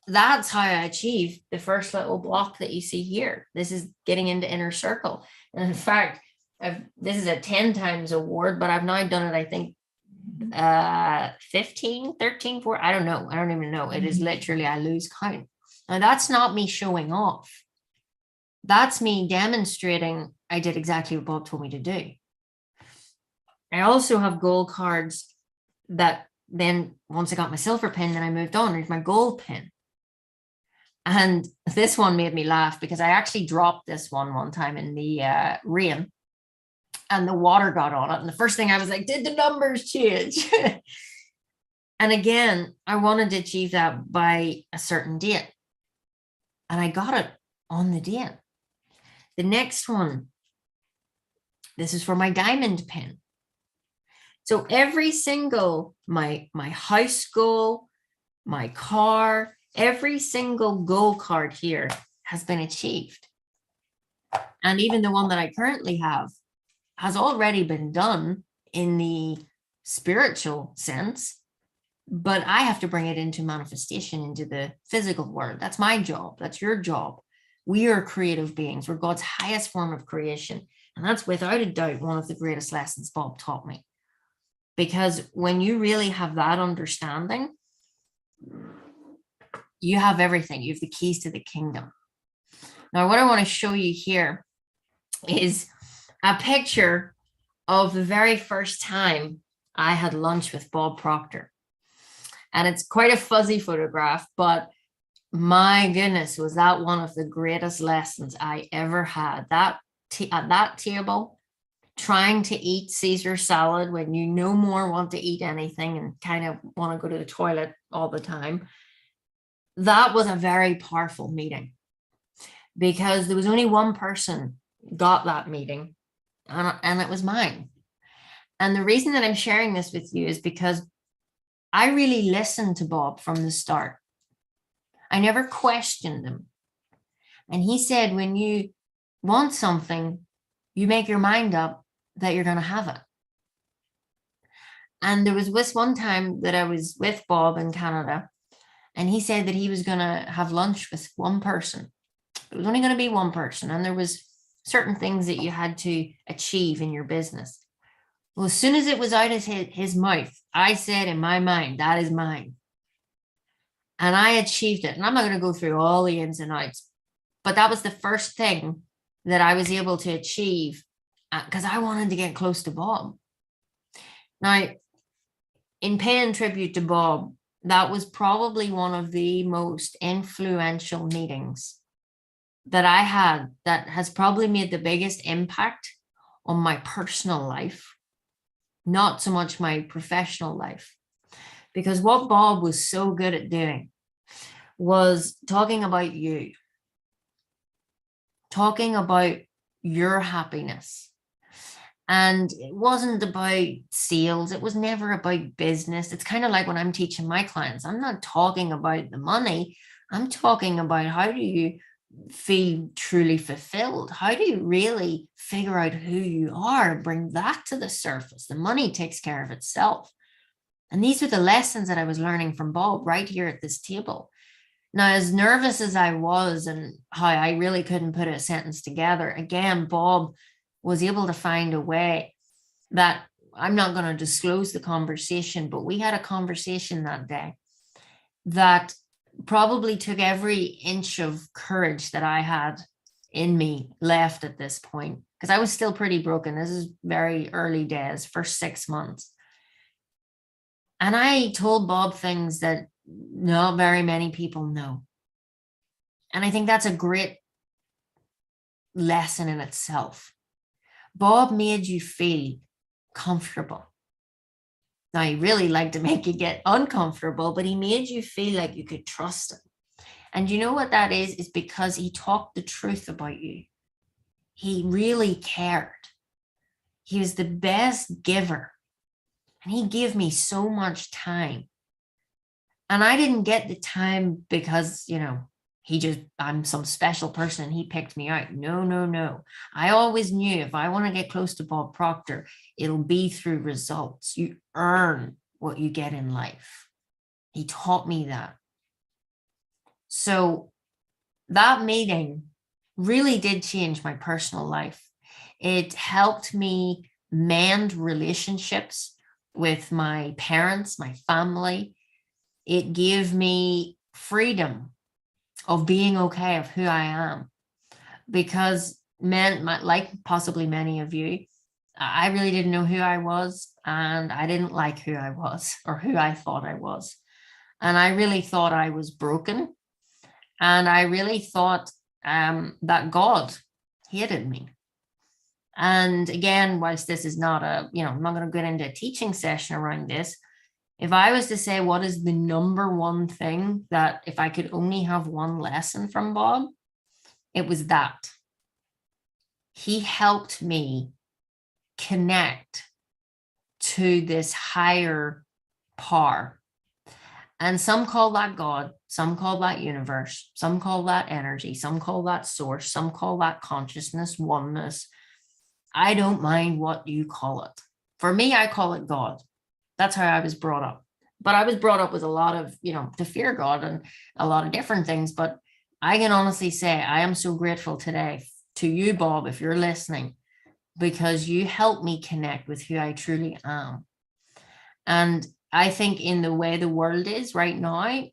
that's how I achieved the first little block that you see here. This is getting into inner circle. And in fact, this is a 10 times award, but I've now done it, I think, 15, 13, 14, I don't know. I don't even know. It is literally, I lose count. Now, that's not me showing off. That's me demonstrating I did exactly what Bob told me to do. I also have gold cards that then once I got my silver pin, then I moved on. There's my gold pin. And this one made me laugh because I actually dropped this one time in the rain and the water got on it. And the first thing I was like, did the numbers change? And again, I wanted to achieve that by a certain date. And I got it on the date. The next one, this is for my diamond pin. So every single, my house goal, my car, every single goal card here has been achieved. And even the one that I currently have has already been done in the spiritual sense, but I have to bring it into manifestation, into the physical world. That's my job. That's your job. We are creative beings. We're God's highest form of creation. And that's without a doubt one of the greatest lessons Bob taught me. Because when you really have that understanding, you have everything. You have the keys to the kingdom. Now, what I want to show you here is a picture of the very first time I had lunch with Bob Proctor. And it's quite a fuzzy photograph, but my goodness, was that one of the greatest lessons I ever had. At that table, trying to eat Caesar salad when you no more want to eat anything and kind of want to go to the toilet all the time. That was a very powerful meeting because there was only one person got that meeting, and it was mine. And the reason that I'm sharing this with you is because I really listened to Bob from the start. I never questioned him. And he said, when you want something, you make your mind up that you're going to have it. And there was this one time that I was with Bob in Canada, and he said that he was going to have lunch with one person. It was only going to be one person. And there was certain things that you had to achieve in your business. Well, as soon as it was out of his mouth, I said in my mind, that is mine. And I achieved it. And I'm not going to go through all the ins and outs, but that was the first thing that I was able to achieve because I wanted to get close to Bob. Now, in paying tribute to Bob, that was probably one of the most influential meetings that I had that has probably made the biggest impact on my personal life, not so much my professional life. Because what Bob was so good at doing was talking about you, talking about your happiness. And it wasn't about sales. It was never about business. It's kind of like when I'm teaching my clients, I'm not talking about the money. I'm talking about how do you feel truly fulfilled? How do you really figure out who you are, bring that to the surface? The money takes care of itself. And these were the lessons that I was learning from Bob right here at this table. Now, as nervous as I was and how I really couldn't put a sentence together, again, Bob was able to find a way that I'm not going to disclose the conversation, but we had a conversation that day that probably took every inch of courage that I had in me left at this point, because I was still pretty broken. This is very early days, first 6 months. And I told Bob things that not very many people know. And I think that's a great lesson in itself. Bob made you feel comfortable. Now, he really liked to make you get uncomfortable, but he made you feel like you could trust him. And you know what that is? It's because he talked the truth about you. He really cared. He was the best giver. And he gave me so much time. And I didn't get the time because, I'm some special person and he picked me out. No. I always knew if I want to get close to Bob Proctor, it'll be through results. You earn what you get in life. He taught me that. So that meeting really did change my personal life. It helped me mend relationships with my parents, my family. It gave me freedom of being okay of who I am, because like possibly many of you, I really didn't know who I was, and I didn't like who I was or who I thought I was. And I really thought I was broken. And I really thought that God hated me. And again, whilst this is not I'm not going to get into a teaching session around this. If I was to say what is the number one thing that if I could only have one lesson from Bob, it was that. He helped me connect to this higher power. And some call that God, some call that universe, some call that energy, some call that source, some call that consciousness, oneness. I don't mind what you call it. For me, I call it God. That's how I was brought up. But I was brought up with a lot of, to fear God and a lot of different things. But I can honestly say I am so grateful today to you, Bob, if you're listening, because you helped me connect with who I truly am. And I think in the way the world is right now,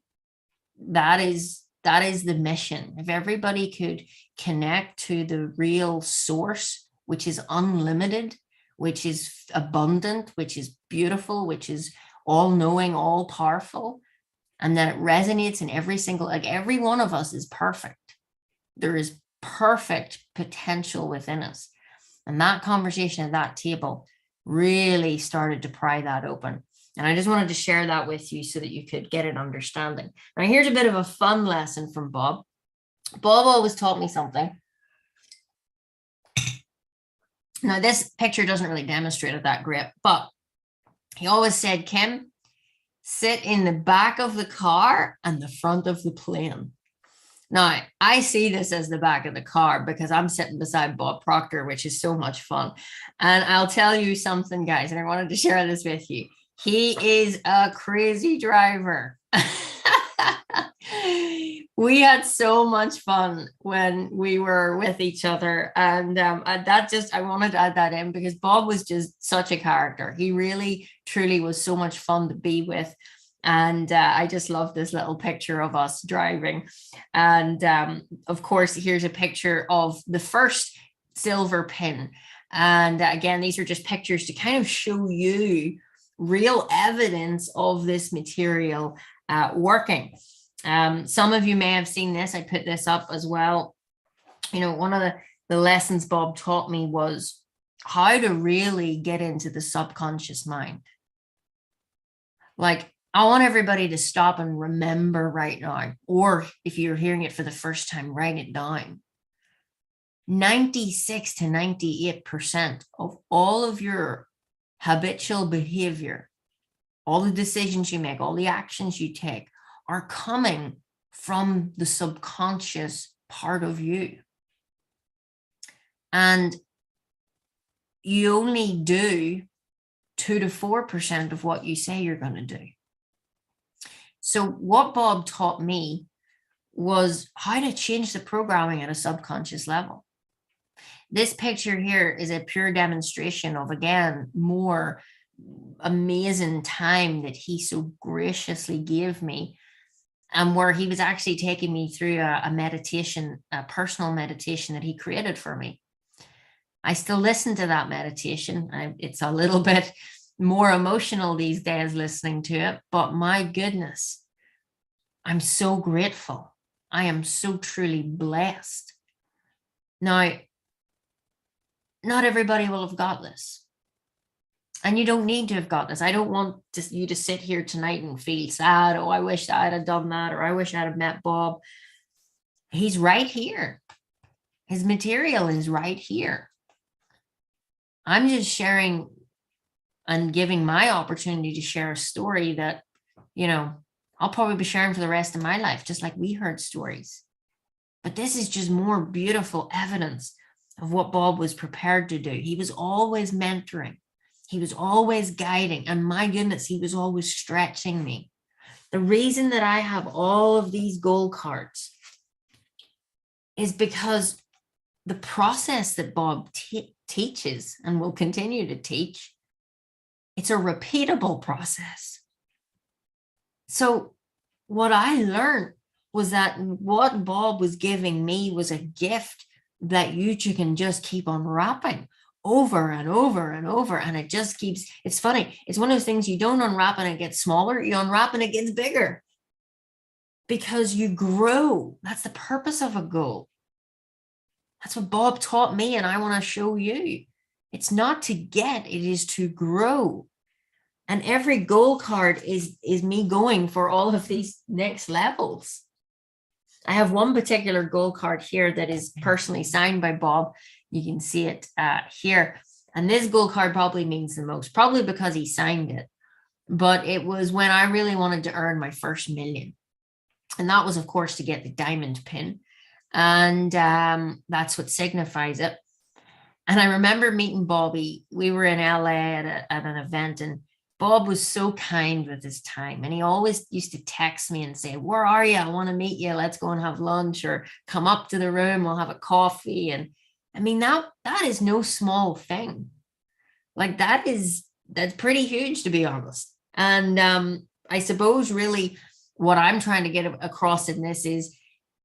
that is the mission. If everybody could connect to the real source, which is unlimited, which is abundant, which is beautiful, which is all-knowing, all-powerful, and that it resonates in every one of us is perfect. There is perfect potential within us. And that conversation at that table really started to pry that open. And I just wanted to share that with you so that you could get an understanding. Now, here's a bit of a fun lesson from Bob. Bob always taught me something. Now, this picture doesn't really demonstrate it that great, but he always said, Kim, sit in the back of the car and the front of the plane. Now, I see this as the back of the car because I'm sitting beside Bob Proctor, which is so much fun. And I'll tell you something, guys, and I wanted to share this with you. He is a crazy driver. We had so much fun when we were with each other. And I wanted to add that in because Bob was just such a character. He really, truly was so much fun to be with. And I just love this little picture of us driving. And of course, here's a picture of the first silver pin. And again, these are just pictures to kind of show you real evidence of this material working. Some of you may have seen this. I put this up as well. One of the lessons Bob taught me was how to really get into the subconscious mind. Like, I want everybody to stop and remember right now, or if you're hearing it for the first time, write it down. 96 to 98% of all of your habitual behavior, all the decisions you make, all the actions you take are coming from the subconscious part of you. And you only do 2 to 4% of what you say you're going to do. So what Bob taught me was how to change the programming at a subconscious level. This picture here is a pure demonstration of, again, more amazing time that he so graciously gave me, and where he was actually taking me through a meditation, a personal meditation that he created for me. I still listen to that meditation. It's a little bit more emotional these days listening to it, but my goodness, I'm so grateful. I am so truly blessed. Now, not everybody will have got this. And you don't need to have got this. I don't want you to sit here tonight and feel sad. Oh, I wish I'd have done that, or I wish I'd have met Bob. He's right here. His material is right here. I'm just sharing and giving my opportunity to share a story that, I'll probably be sharing for the rest of my life, just like we heard stories. But this is just more beautiful evidence of what Bob was prepared to do. He was always mentoring. He was always guiding. And my goodness, he was always stretching me. The reason that I have all of these gold cards is because the process that Bob teaches and will continue to teach It's a repeatable process. So what I learned was that what Bob was giving me was a gift that you can just keep unwrapping over and over and over. And it just keeps, it's funny. It's one of those things you don't unwrap and it gets smaller. You unwrap and it gets bigger because you grow. That's the purpose of a goal. That's what Bob taught me. And I want to show you. It's not to get, it is to grow. And every goal card is me going for all of these next levels. I have one particular goal card here that is personally signed by Bob. You can see it here. And this goal card probably means the most, probably because he signed it. But it was when I really wanted to earn my first million. And that was, of course, to get the diamond pin. And that's what signifies it. And I remember meeting Bobby. We were in LA at an event, and Bob was so kind with his time. And he always used to text me and say, where are you? I want to meet you. Let's go and have lunch, or come up to the room. We'll have a coffee. And I mean, that is no small thing. Like that's pretty huge, to be honest. And I suppose really what I'm trying to get across in this is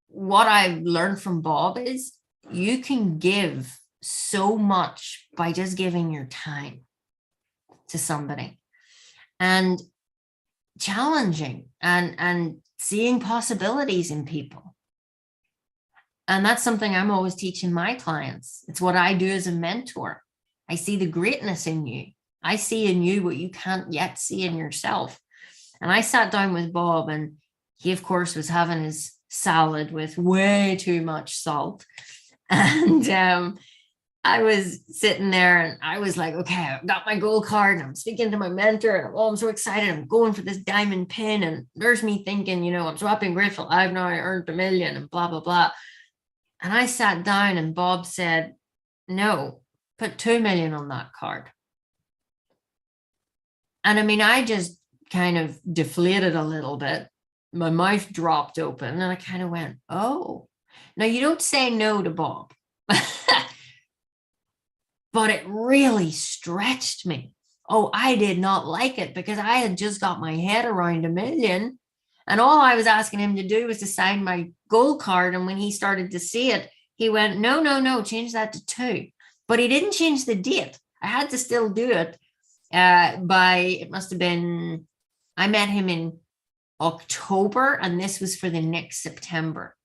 what I've learned from Bob is you can give so much by just giving your time to somebody. And challenging and seeing possibilities in people. And that's something I'm always teaching my clients. It's what I do as a mentor. I see the greatness in you. I see in you what you can't yet see in yourself. And I sat down with Bob, and he, of course, was having his salad with way too much salt. And I was sitting there and I was like, okay, I've got my gold card and I'm speaking to my mentor and I'm so excited. I'm going for this diamond pin. And there's me thinking, I'm so happy and grateful. I've now earned $1 million and blah, blah, blah. And I sat down and Bob said, no, put 2 million on that card. And I mean, I just kind of deflated a little bit. My mouth dropped open and I kind of went, oh, now you don't say no to Bob. But it really stretched me. Oh, I did not like it because I had just got my head around $1 million. And all I was asking him to do was to sign my gold card. And when he started to see it, he went, no, change that to 2. But he didn't change the date. I had to still do it it must have been, I met him in October, and this was for the next September.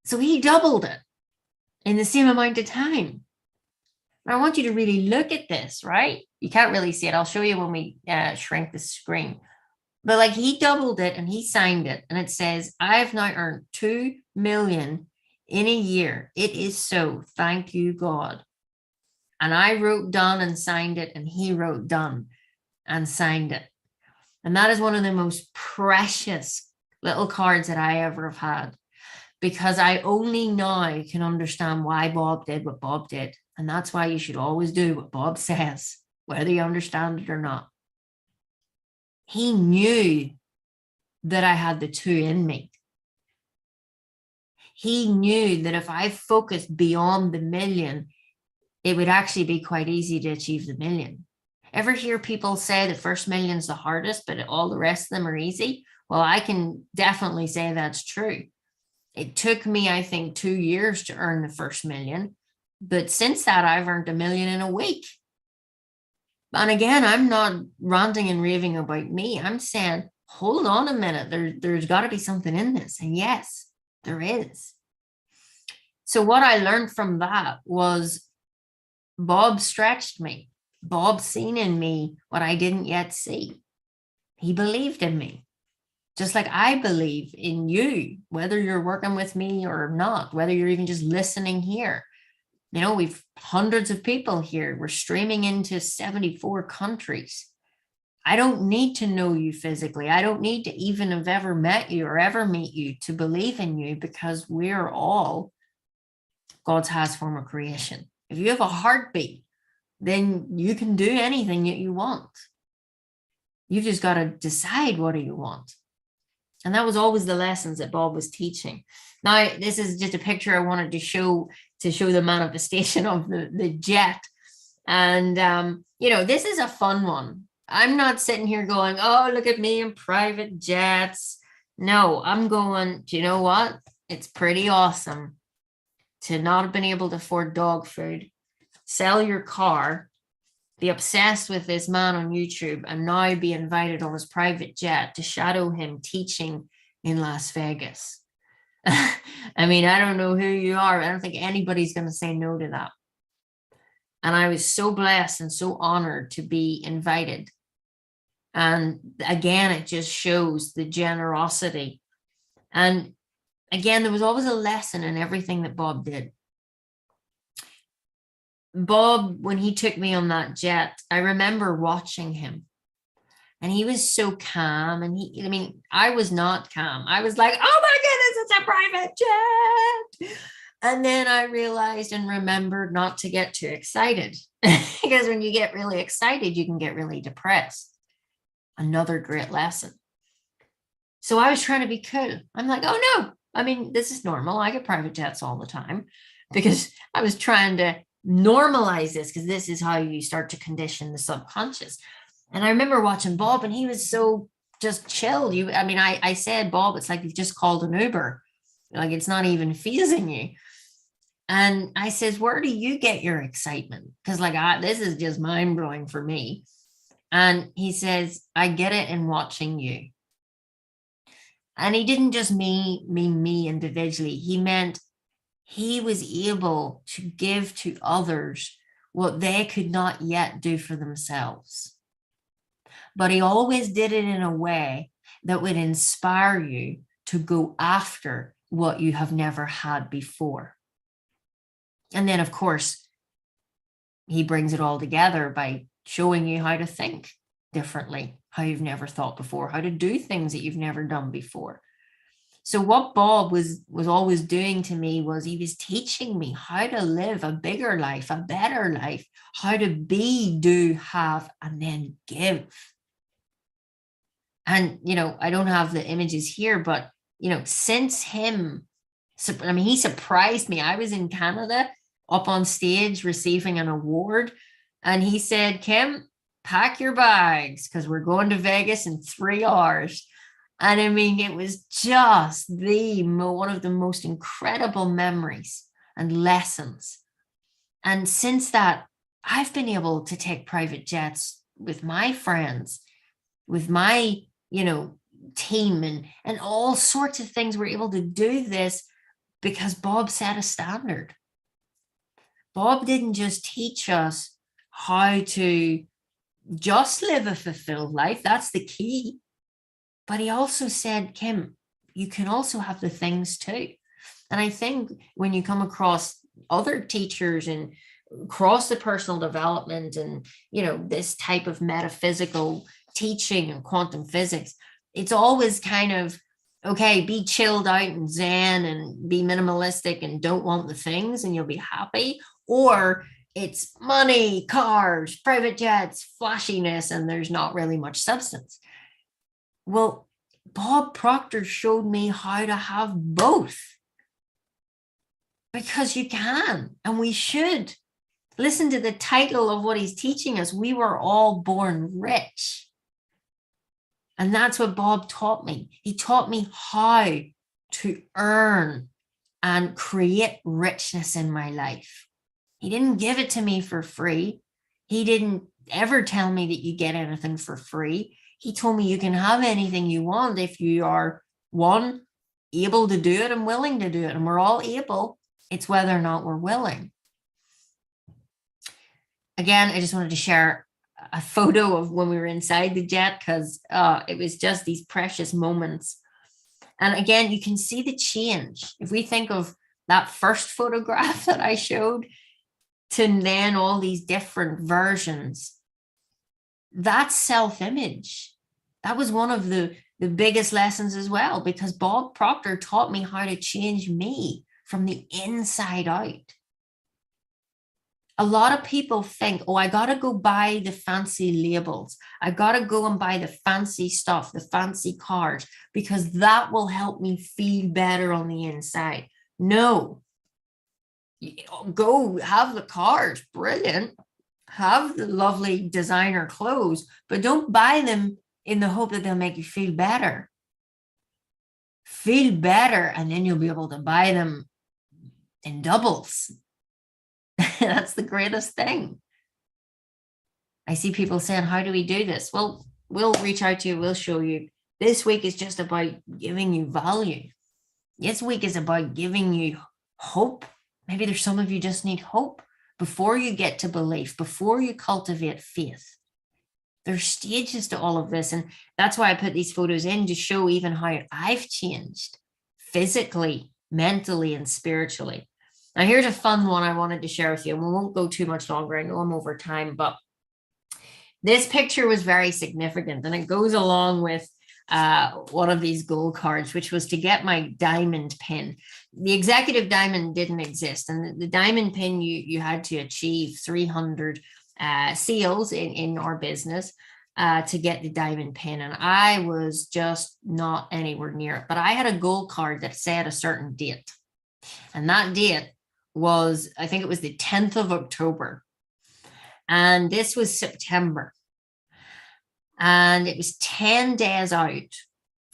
So he doubled it in the same amount of time. I want you to really look at this, right? You can't really see it. I'll show you when we shrink the screen. But like he doubled it and he signed it. And it says, I have now earned 2 million in a year. It is so. Thank you, God. And I wrote done and signed it. And he wrote done and signed it. And that is one of the most precious little cards that I ever have had. Because I only now can understand why Bob did what Bob did. And that's why you should always do what Bob says, whether you understand it or not. He knew that I had the 2 in me. He knew that if I focused beyond the 1 million, it would actually be quite easy to achieve the 1 million. Ever hear people say the first 1 million is the hardest, but all the rest of them are easy? Well, I can definitely say that's true. It took me, I think, 2 years to earn the first 1 million. But since that, I've earned $1 million in a week. And again, I'm not ranting and raving about me. I'm saying, hold on a minute. There's got to be something in this. And yes, there is. So what I learned from that was Bob stretched me. Bob seen in me what I didn't yet see. He believed in me. Just like I believe in you, whether you're working with me or not, whether you're even just listening here. We've hundreds of people here. We're streaming into 74 countries. I don't need to know you physically. I don't need to even have ever met you or ever meet you to believe in you, because we're all God's highest form of creation. If you have a heartbeat, then you can do anything that you want. You've just got to decide, what do you want? And that was always the lessons that Bob was teaching. Now, this is just a picture I wanted to show the manifestation of the jet. And, this is a fun one. I'm not sitting here going, oh, look at me in private jets. No, I'm going, do you know what? It's pretty awesome to not have been able to afford dog food, sell your car, be obsessed with this man on YouTube, and now be invited on his private jet to shadow him teaching in Las Vegas. I mean, I don't know who you are. I don't think anybody's going to say no to that. And I was so blessed and so honored to be invited. And again, it just shows the generosity. And again, there was always a lesson in everything that Bob did. Bob, when he took me on that jet, I remember watching him. And he was so calm. And I was not calm. I was like, oh my goodness, it's a private jet. And then I realized and remembered not to get too excited. Because when you get really excited, you can get really depressed. Another great lesson. So I was trying to be cool. I'm like, oh no, this is normal. I get private jets all the time, because I was trying to normalize this, because this is how you start to condition the subconscious. And I remember watching Bob, and he was so just chill. I said, Bob, it's like you've just called an Uber. Like, it's not even phasing you. And I says, where do you get your excitement? Because this is just mind blowing for me. And he says, I get it in watching you. And he didn't just mean me individually. He meant he was able to give to others what they could not yet do for themselves. But he always did it in a way that would inspire you to go after what you have never had before. And then, of course, he brings it all together by showing you how to think differently, how you've never thought before, how to do things that you've never done before. So what Bob was always doing to me was he was teaching me how to live a bigger life, a better life, how to be, do, have, and then give. And, I don't have the images here, but, since him, he surprised me. I was in Canada up on stage receiving an award, and he said, Kim, pack your bags, because we're going to Vegas in 3 hours. And it was just one of the most incredible memories and lessons. And since that, I've been able to take private jets with my friends, with my, team, and all sorts of things. We're able to do this because Bob set a standard. Bob didn't just teach us how to just live a fulfilled life. That's the key. But he also said, Kim, you can also have the things too. And I think when you come across other teachers and across the personal development and, this type of metaphysical teaching and quantum physics, it's always kind of, okay, be chilled out and zen and be minimalistic and don't want the things and you'll be happy. Or it's money, cars, private jets, flashiness, and there's not really much substance. Well, Bob Proctor showed me how to have both, because you can, and we should. Listen to the title of what he's teaching us. We were all born rich. And that's what Bob taught me. He taught me how to earn and create richness in my life. He didn't give it to me for free. He didn't ever tell me that you get anything for free. He told me you can have anything you want if you are, one, able to do it and willing to do it. And we're all able. It's whether or not we're willing. Again, I just wanted to share a photo of when we were inside the jet, because it was just these precious moments. And again, you can see the change. If we think of that first photograph that I showed to then all these different versions, that's self-image. That was one of the biggest lessons as well, because Bob Proctor taught me how to change me from the inside out. A lot of people think, oh, I got to go buy the fancy labels. I got to go and buy the fancy stuff, the fancy cars, because that will help me feel better on the inside. No. Go have the cars, brilliant. have the lovely designer clothes, but don't buy them in the hope that they'll make you feel better. Feel better, and then you'll be able to buy them in doubles. That's the greatest thing. I see people saying, how do we do this? Well, we'll reach out to you. We'll show you. This week is just about giving you value. This week is about giving you hope. Maybe there's some of you just need hope before you get to belief, before you cultivate faith. There's stages to all of this. And that's why I put these photos in, to show even how I've changed physically, mentally, and spiritually. Now, here's a fun one I wanted to share with you. And we won't go too much longer. I know I'm over time, but this picture was very significant. And it goes along with one of these gold cards, which was to get my diamond pin. The executive diamond didn't exist. And the diamond pin, you had to achieve 300 sales in our business to get the diamond pin. And I was just not anywhere near it. But I had a gold card that said a certain date. And that date was, I think it was the 10th of October. And this was September. And it was 10 days out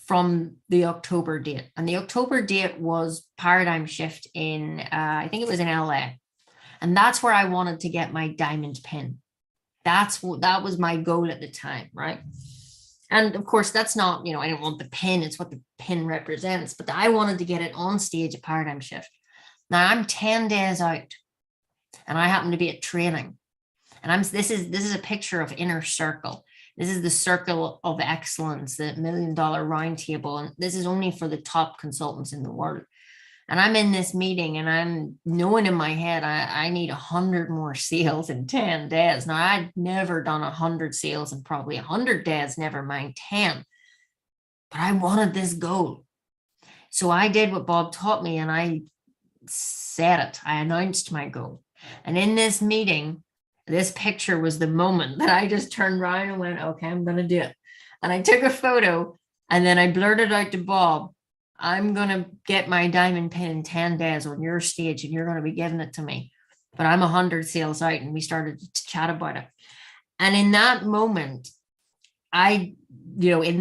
from the October date. And the October date was paradigm shift in, I think it was in LA. And that's where I wanted to get my diamond pin. That was my goal at the time, right? And of course, that's not, I don't want the pin. It's what the pin represents. But I wanted to get it on stage at paradigm shift. Now I'm 10 days out. And I happen to be at training. And this is a picture of inner circle. This is the circle of excellence, the $1 million round table. And this is only for the top consultants in the world. And I'm in this meeting and I'm knowing in my head, I need 100 more sales in 10 days. Now, I'd never done 100 sales in probably 100 days, never mind 10. But I wanted this goal. So I did what Bob taught me and I said it. I announced my goal. And in this meeting, this picture was the moment that I just turned around and went, okay, I'm going to do it. And I took a photo and then I blurted out to Bob, I'm going to get my diamond pin in 10 days on your stage and you're going to be giving it to me. But I'm 100 sales out, and we started to chat about it. And in that moment, in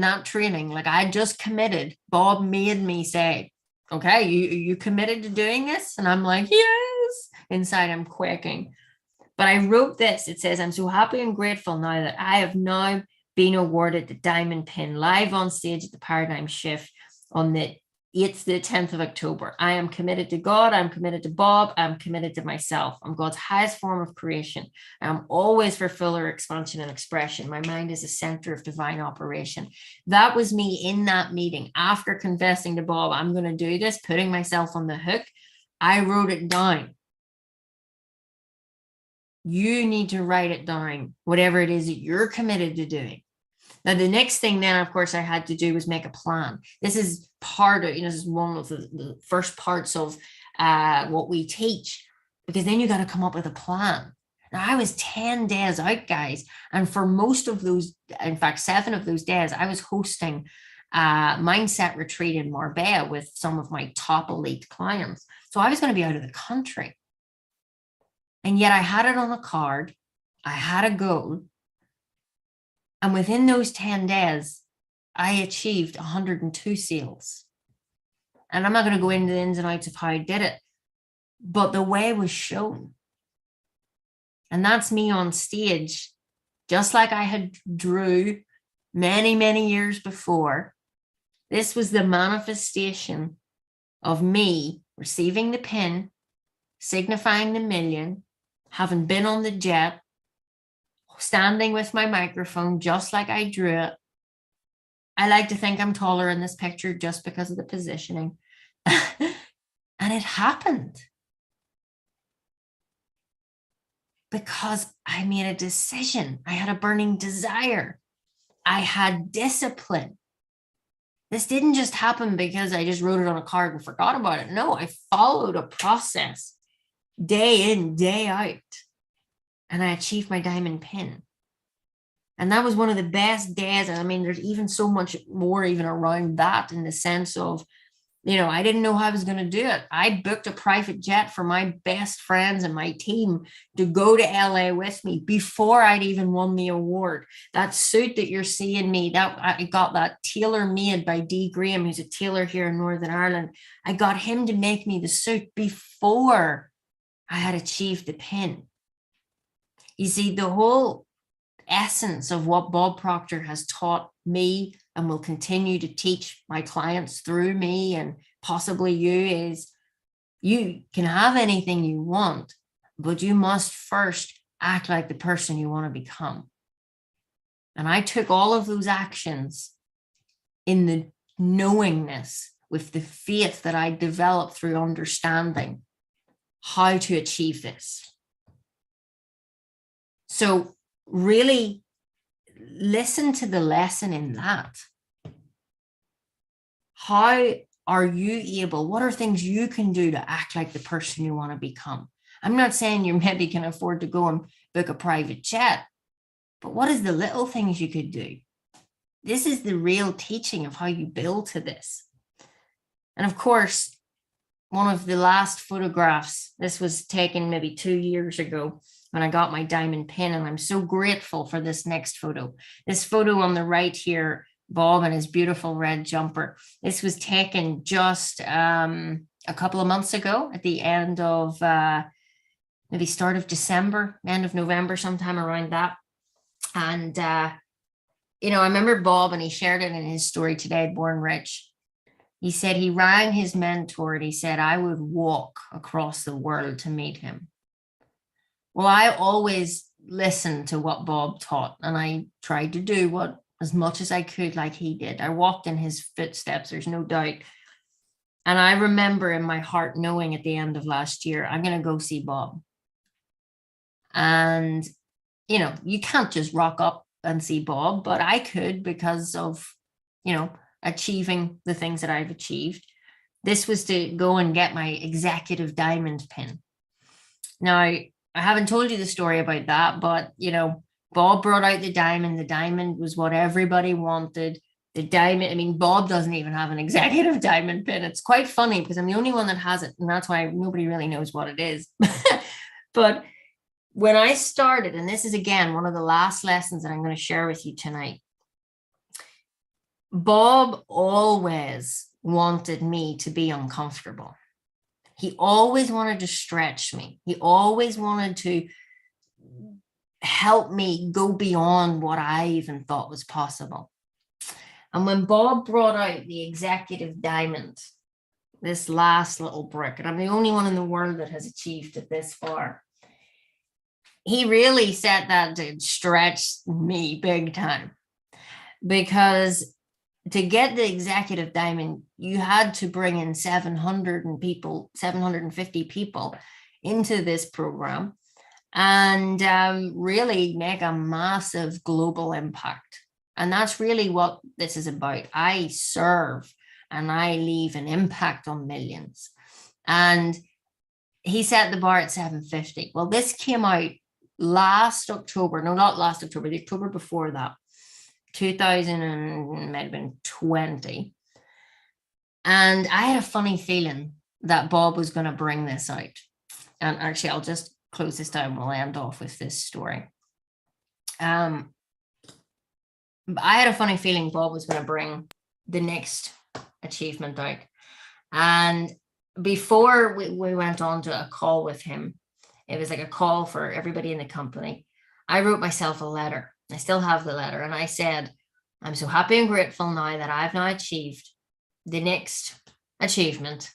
that training, like I just committed, Bob made me say, okay, you committed to doing this? And I'm like, yes. Inside I'm quaking. But I wrote this. It says, I'm so happy and grateful now that I have now been awarded the diamond pin live on stage at the Paradigm Shift on the 10th of October. I am committed to God. I'm committed to Bob. I'm committed to myself. I'm God's highest form of creation. I'm always for fuller expansion and expression. My mind is a center of divine operation. That was me in that meeting. After confessing to Bob, I'm going to do this, putting myself on the hook. I wrote it down. You need to write it down, whatever it is that you're committed to doing. Now, the next thing then, of course, I had to do was make a plan. This is part of, this is one of the first parts of what we teach, because then you got to come up with a plan. Now, I was 10 days out, guys. And for most of those, in fact, 7 of those days, I was hosting a mindset retreat in Marbella with some of my top elite clients. So I was going to be out of the country. And yet I had it on a card. I had a goal. And within those 10 days, I achieved 102 sales. And I'm not going to go into the ins and outs of how I did it, but the way was shown. And that's me on stage, just like I had drew many, many years before. This was the manifestation of me receiving the pin, signifying the million, having been on the jet, standing with my microphone just like I drew it. I like to think I'm taller in this picture just because of the positioning. And it happened. Because I made a decision. I had a burning desire. I had discipline. This didn't just happen because I just wrote it on a card and forgot about it. No, I followed a process day in, day out. And I achieved my diamond pin. And that was one of the best days. And I mean, there's even so much more even around that, in the sense of I didn't know how I was going to do it. I booked a private jet for my best friends and my team to go to LA with me before I'd even won the award. That suit that you're seeing me, that I got that tailor made by D. Graham, who's a tailor here in Northern Ireland. I got him to make me the suit before I had achieved the pin. You see, the whole essence of what Bob Proctor has taught me and will continue to teach my clients through me and possibly you is you can have anything you want, but you must first act like the person you want to become. And I took all of those actions in the knowingness with the faith that I developed through understanding how to achieve this. So really listen to the lesson in that. How are you able, what are things you can do to act like the person you want to become? I'm not saying you maybe can afford to go and book a private jet, but what is the little things you could do? This is the real teaching of how you build to this. And of course, one of the last photographs, this was taken maybe 2 years ago when I got my diamond pin, and I'm so grateful for this next photo. This photo on the right here, Bob and his beautiful red jumper. This was taken just a couple of months ago at the end of maybe start of December, end of November, sometime around that. And, I remember Bob, and he shared it in his story today at Born Rich. He said he rang his mentor and he said, I would walk across the world to meet him. Well, I always listened to what Bob taught, and I tried to do as much as I could like he did. I walked in his footsteps, there's no doubt. And I remember in my heart knowing at the end of last year, I'm going to go see Bob. And, you can't just rock up and see Bob, but I could because of, achieving the things that I've achieved. This was to go and get my executive diamond pin. Now, I haven't told you the story about that, but, Bob brought out the diamond. The diamond was what everybody wanted. The diamond, Bob doesn't even have an executive diamond pin. It's quite funny because I'm the only one that has it, and that's why nobody really knows what it is. But when I started, and this is, again, one of the last lessons that I'm going to share with you tonight, Bob always wanted me to be uncomfortable. He always wanted to stretch me. He always wanted to help me go beyond what I even thought was possible. And when Bob brought out the executive diamond, this last little brick, and I'm the only one in the world that has achieved it this far, he really said that to stretch me big time. Because to get the executive diamond, you had to bring in 750 people into this program and really make a massive global impact. And that's really what this is about. I serve and I leave an impact on millions. And he set the bar at 750. Well, this came out last October. No, not last October, the October before that. 2020, and I had a funny feeling that Bob was going to bring this out. And actually, I'll just close this down. We'll end off with this story. I had a funny feeling Bob was going to bring the next achievement out. And before we went on to a call with him, it was like a call for everybody in the company. I wrote myself a letter. I still have the letter. And I said, I'm so happy and grateful now that I've now achieved the next achievement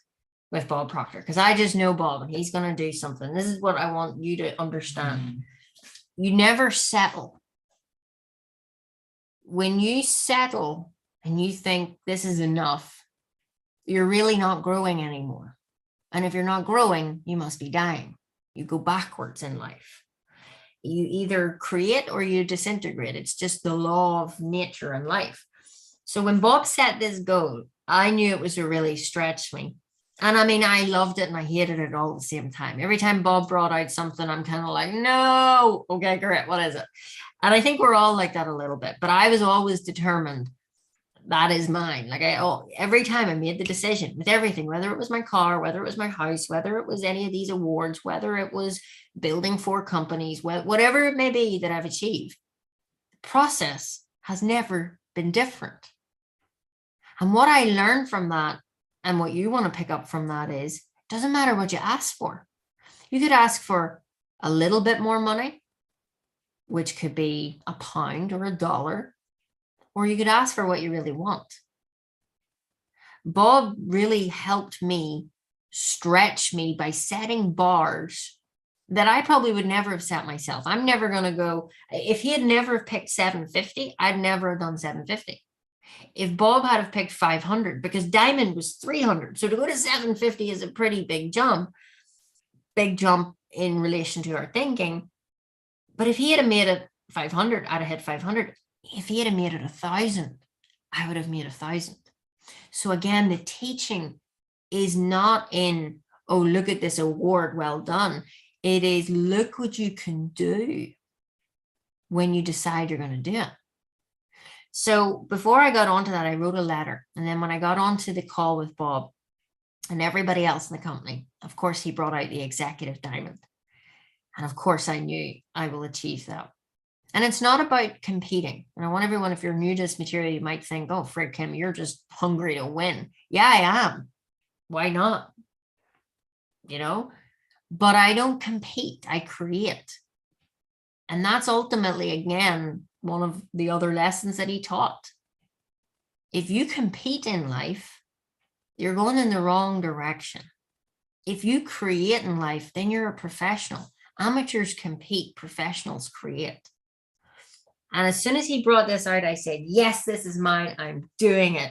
with Bob Proctor, because I just know Bob and he's going to do something. This is what I want you to understand. You never settle. When you settle and you think this is enough, you're really not growing anymore. And if you're not growing, you must be dying. You go backwards in life. You either create or you disintegrate. It's just the law of nature and life. So when Bob set this goal, I knew it was to really stretch me. And I loved it and I hated it all at the same time. Every time Bob brought out something, I'm kind of like, no, okay, great, what is it? And I think we're all like that a little bit. But I was always determined that is mine. Like every time I made the decision with everything, whether it was my car, whether it was my house, whether it was any of these awards, whether it was building 4 companies, whatever it may be that I've achieved, the process has never been different. And what I learned from that, and what you want to pick up from that is, it doesn't matter what you ask for. You could ask for a little bit more money, which could be £1 or $1, or you could ask for what you really want. Bob really helped me stretch me by setting bars that I probably would never have set myself. I'm never going to go, if he had never picked 750, I'd never have done 750. If Bob had have picked 500, because diamond was 300. So to go to 750 is a pretty big jump in relation to our thinking. But if he had made it 500, I'd have hit 500. If he had made it 1,000, I would have made 1,000. So again, the teaching is not in, oh, look at this award, well done. It is, look what you can do when you decide you're going to do it. So before I got onto that, I wrote a letter. And then when I got onto the call with Bob and everybody else in the company, of course, he brought out the executive diamond. And of course, I knew I will achieve that. And it's not about competing. And I want everyone, if you're new to this material, you might think, oh, frig, Kim, you're just hungry to win. Yeah, I am. Why not? You know, but I don't compete. I create. And that's ultimately, again, one of the other lessons that he taught. If you compete in life, you're going in the wrong direction. If you create in life, then you're a professional. Amateurs compete, professionals create. And as soon as he brought this out, I said, yes, this is mine. I'm doing it.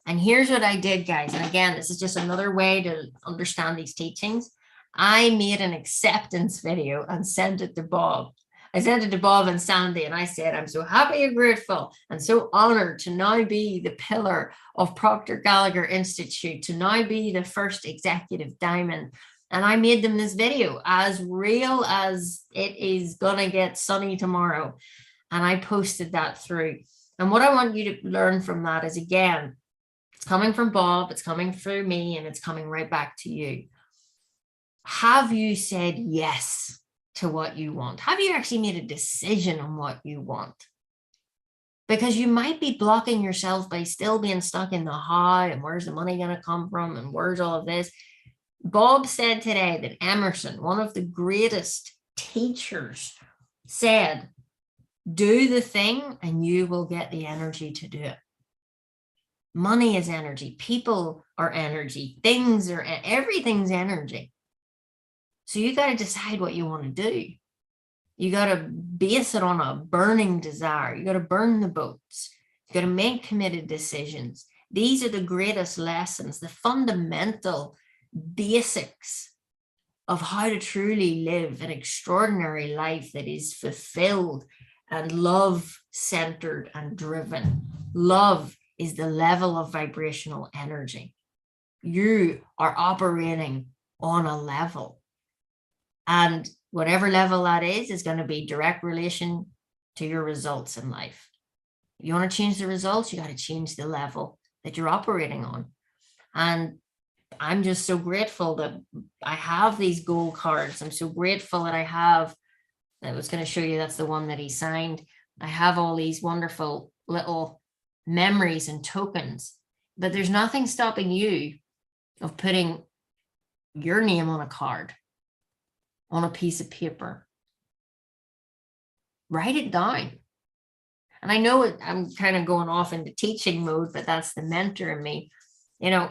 And here's what I did, guys. And again, this is just another way to understand these teachings. I made an acceptance video and sent it to Bob. I sent it to Bob and Sandy, and I said, I'm so happy and grateful and so honored to now be the pillar of Proctor Gallagher Institute, to now be the first executive diamond. And I made them this video as real as it is going to get sunny tomorrow. And I posted that through. And what I want you to learn from that is, again, it's coming from Bob, it's coming through me, and it's coming right back to you. Have you said yes to what you want? Have you actually made a decision on what you want? Because you might be blocking yourself by still being stuck in the how and where's the money going to come from and where's all of this. Bob said today that Emerson, one of the greatest teachers, said, do the thing and you will get the energy to do it. Money is energy. People are energy. Things are, everything's energy. So you got to decide what you want to do. You got to base it on a burning desire. You got to burn the boats. You got to make committed decisions. These are the greatest lessons, the fundamental basics of how to truly live an extraordinary life that is fulfilled and love-centered and driven. Love is the level of vibrational energy. You are operating on a level. And whatever level that is going to be direct relation to your results in life. If you want to change the results, you got to change the level that you're operating on. And I'm just so grateful that I have these goal cards. I'm so grateful that I was going to show you, that's the one that he signed. I have all these wonderful little memories and tokens, but there's nothing stopping you of putting your name on a card, on a piece of paper. Write it down. And I know I'm kind of going off into teaching mode, but that's the mentor in me. You know,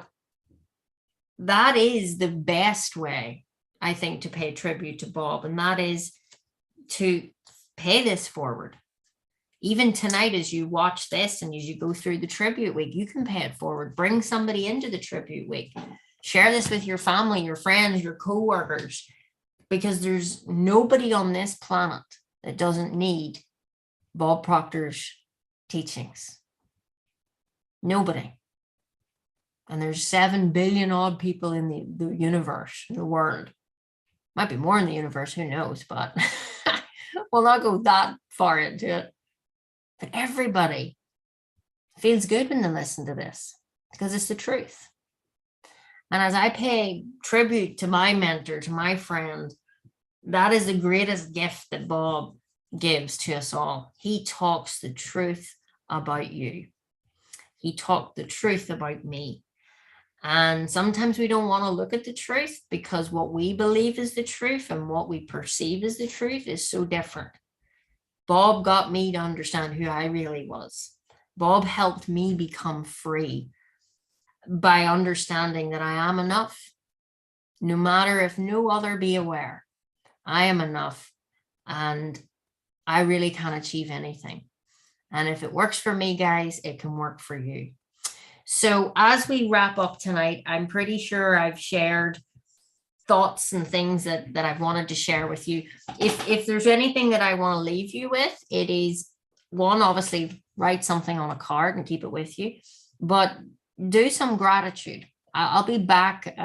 that is the best way, I think, to pay tribute to Bob. And that is to pay this forward. Even tonight, as you watch this and as you go through the tribute week, you can pay it forward. Bring somebody into the tribute week. Share this with your family, your friends, your co-workers, because there's nobody on this planet that doesn't need Bob Proctor's teachings. Nobody. And there's 7 billion odd people in the universe, the world. Might be more in the universe, who knows, but we'll not go that far into it. But everybody feels good when they listen to this because it's the truth. And as I pay tribute to my mentor, to my friend, that is the greatest gift that Bob gives to us all. He talks the truth about you. He talked the truth about me. And sometimes we don't want to look at the truth because what we believe is the truth and what we perceive as the truth is so different. Bob got me to understand who I really was. Bob helped me become free by understanding that I am enough. No matter if no other be aware, I am enough and I really can achieve anything. And if it works for me, guys, it can work for you. So as we wrap up tonight, I'm pretty sure I've shared thoughts and things that I've wanted to share with you. If there's anything that I want to leave you with, it is one, obviously write something on a card and keep it with you, but do some gratitude. I'll be back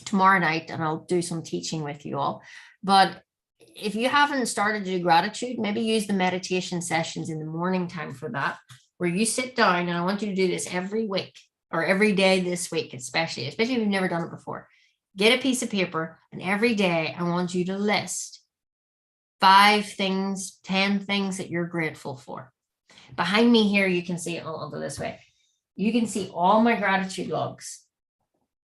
tomorrow night and I'll do some teaching with you all. But if you haven't started to do gratitude, maybe use the meditation sessions in the morning time for that, where you sit down, and I want you to do this every week or every day this week, especially if you've never done it before. Get a piece of paper, and every day I want you to list 5 things, 10 things that you're grateful for. Behind me here, you can see, I'll go this way. You can see all my gratitude logs.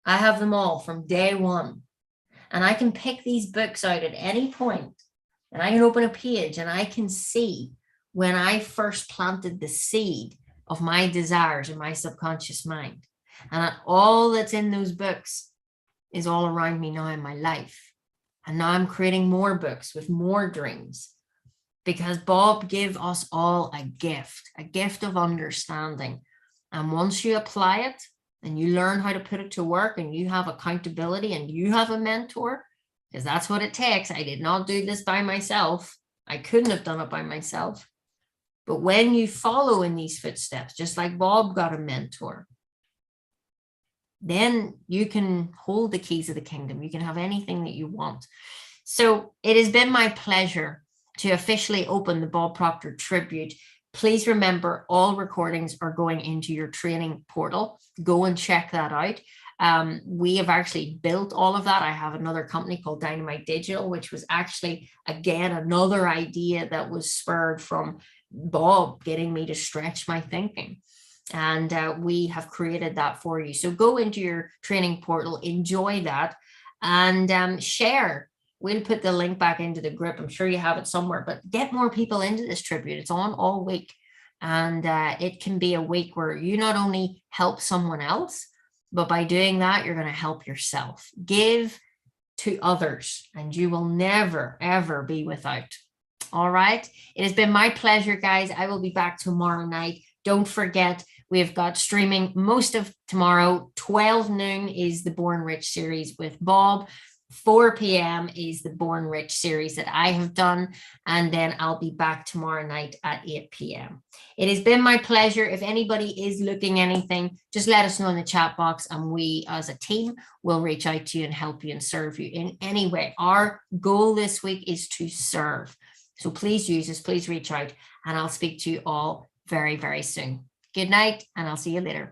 I have them all from day one. And I can pick these books out at any point, and I can open a page and I can see when I first planted the seed of my desires in my subconscious mind. And all that's in those books is all around me now in my life. And now I'm creating more books with more dreams, because Bob gave us all a gift of understanding. And once you apply it and you learn how to put it to work, and you have accountability and you have a mentor, because that's what it takes. I did not do this by myself. I couldn't have done it by myself. But when you follow in these footsteps, just like Bob got a mentor, then you can hold the keys of the kingdom. You can have anything that you want. So it has been my pleasure to officially open the Bob Proctor Tribute. Please remember, all recordings are going into your training portal. Go and check that out. We have actually built all of that. I have another company called Dynamite Digital, which was actually, again, another idea that was spurred from Bob getting me to stretch my thinking. And we have created that for you. So go into your training portal, enjoy that, and share. We'll put the link back into the group. I'm sure you have it somewhere, but get more people into this tribute. It's on all week. And it can be a week where you not only help someone else, but by doing that, you're going to help yourself. Give to others, and you will never, ever be without. All right. It has been my pleasure, guys. I will be back tomorrow night. Don't forget, we've got streaming most of tomorrow. 12 noon is the Born Rich series with Bob. 4 p.m. is the Born Rich series that I have done. And then I'll be back tomorrow night at 8 p.m. It has been my pleasure. If anybody is looking anything, just let us know in the chat box, and we as a team will reach out to you and help you and serve you in any way. Our goal this week is to serve. So please use us, please reach out, and I'll speak to you all very, very soon. Good night, and I'll see you later. Bye.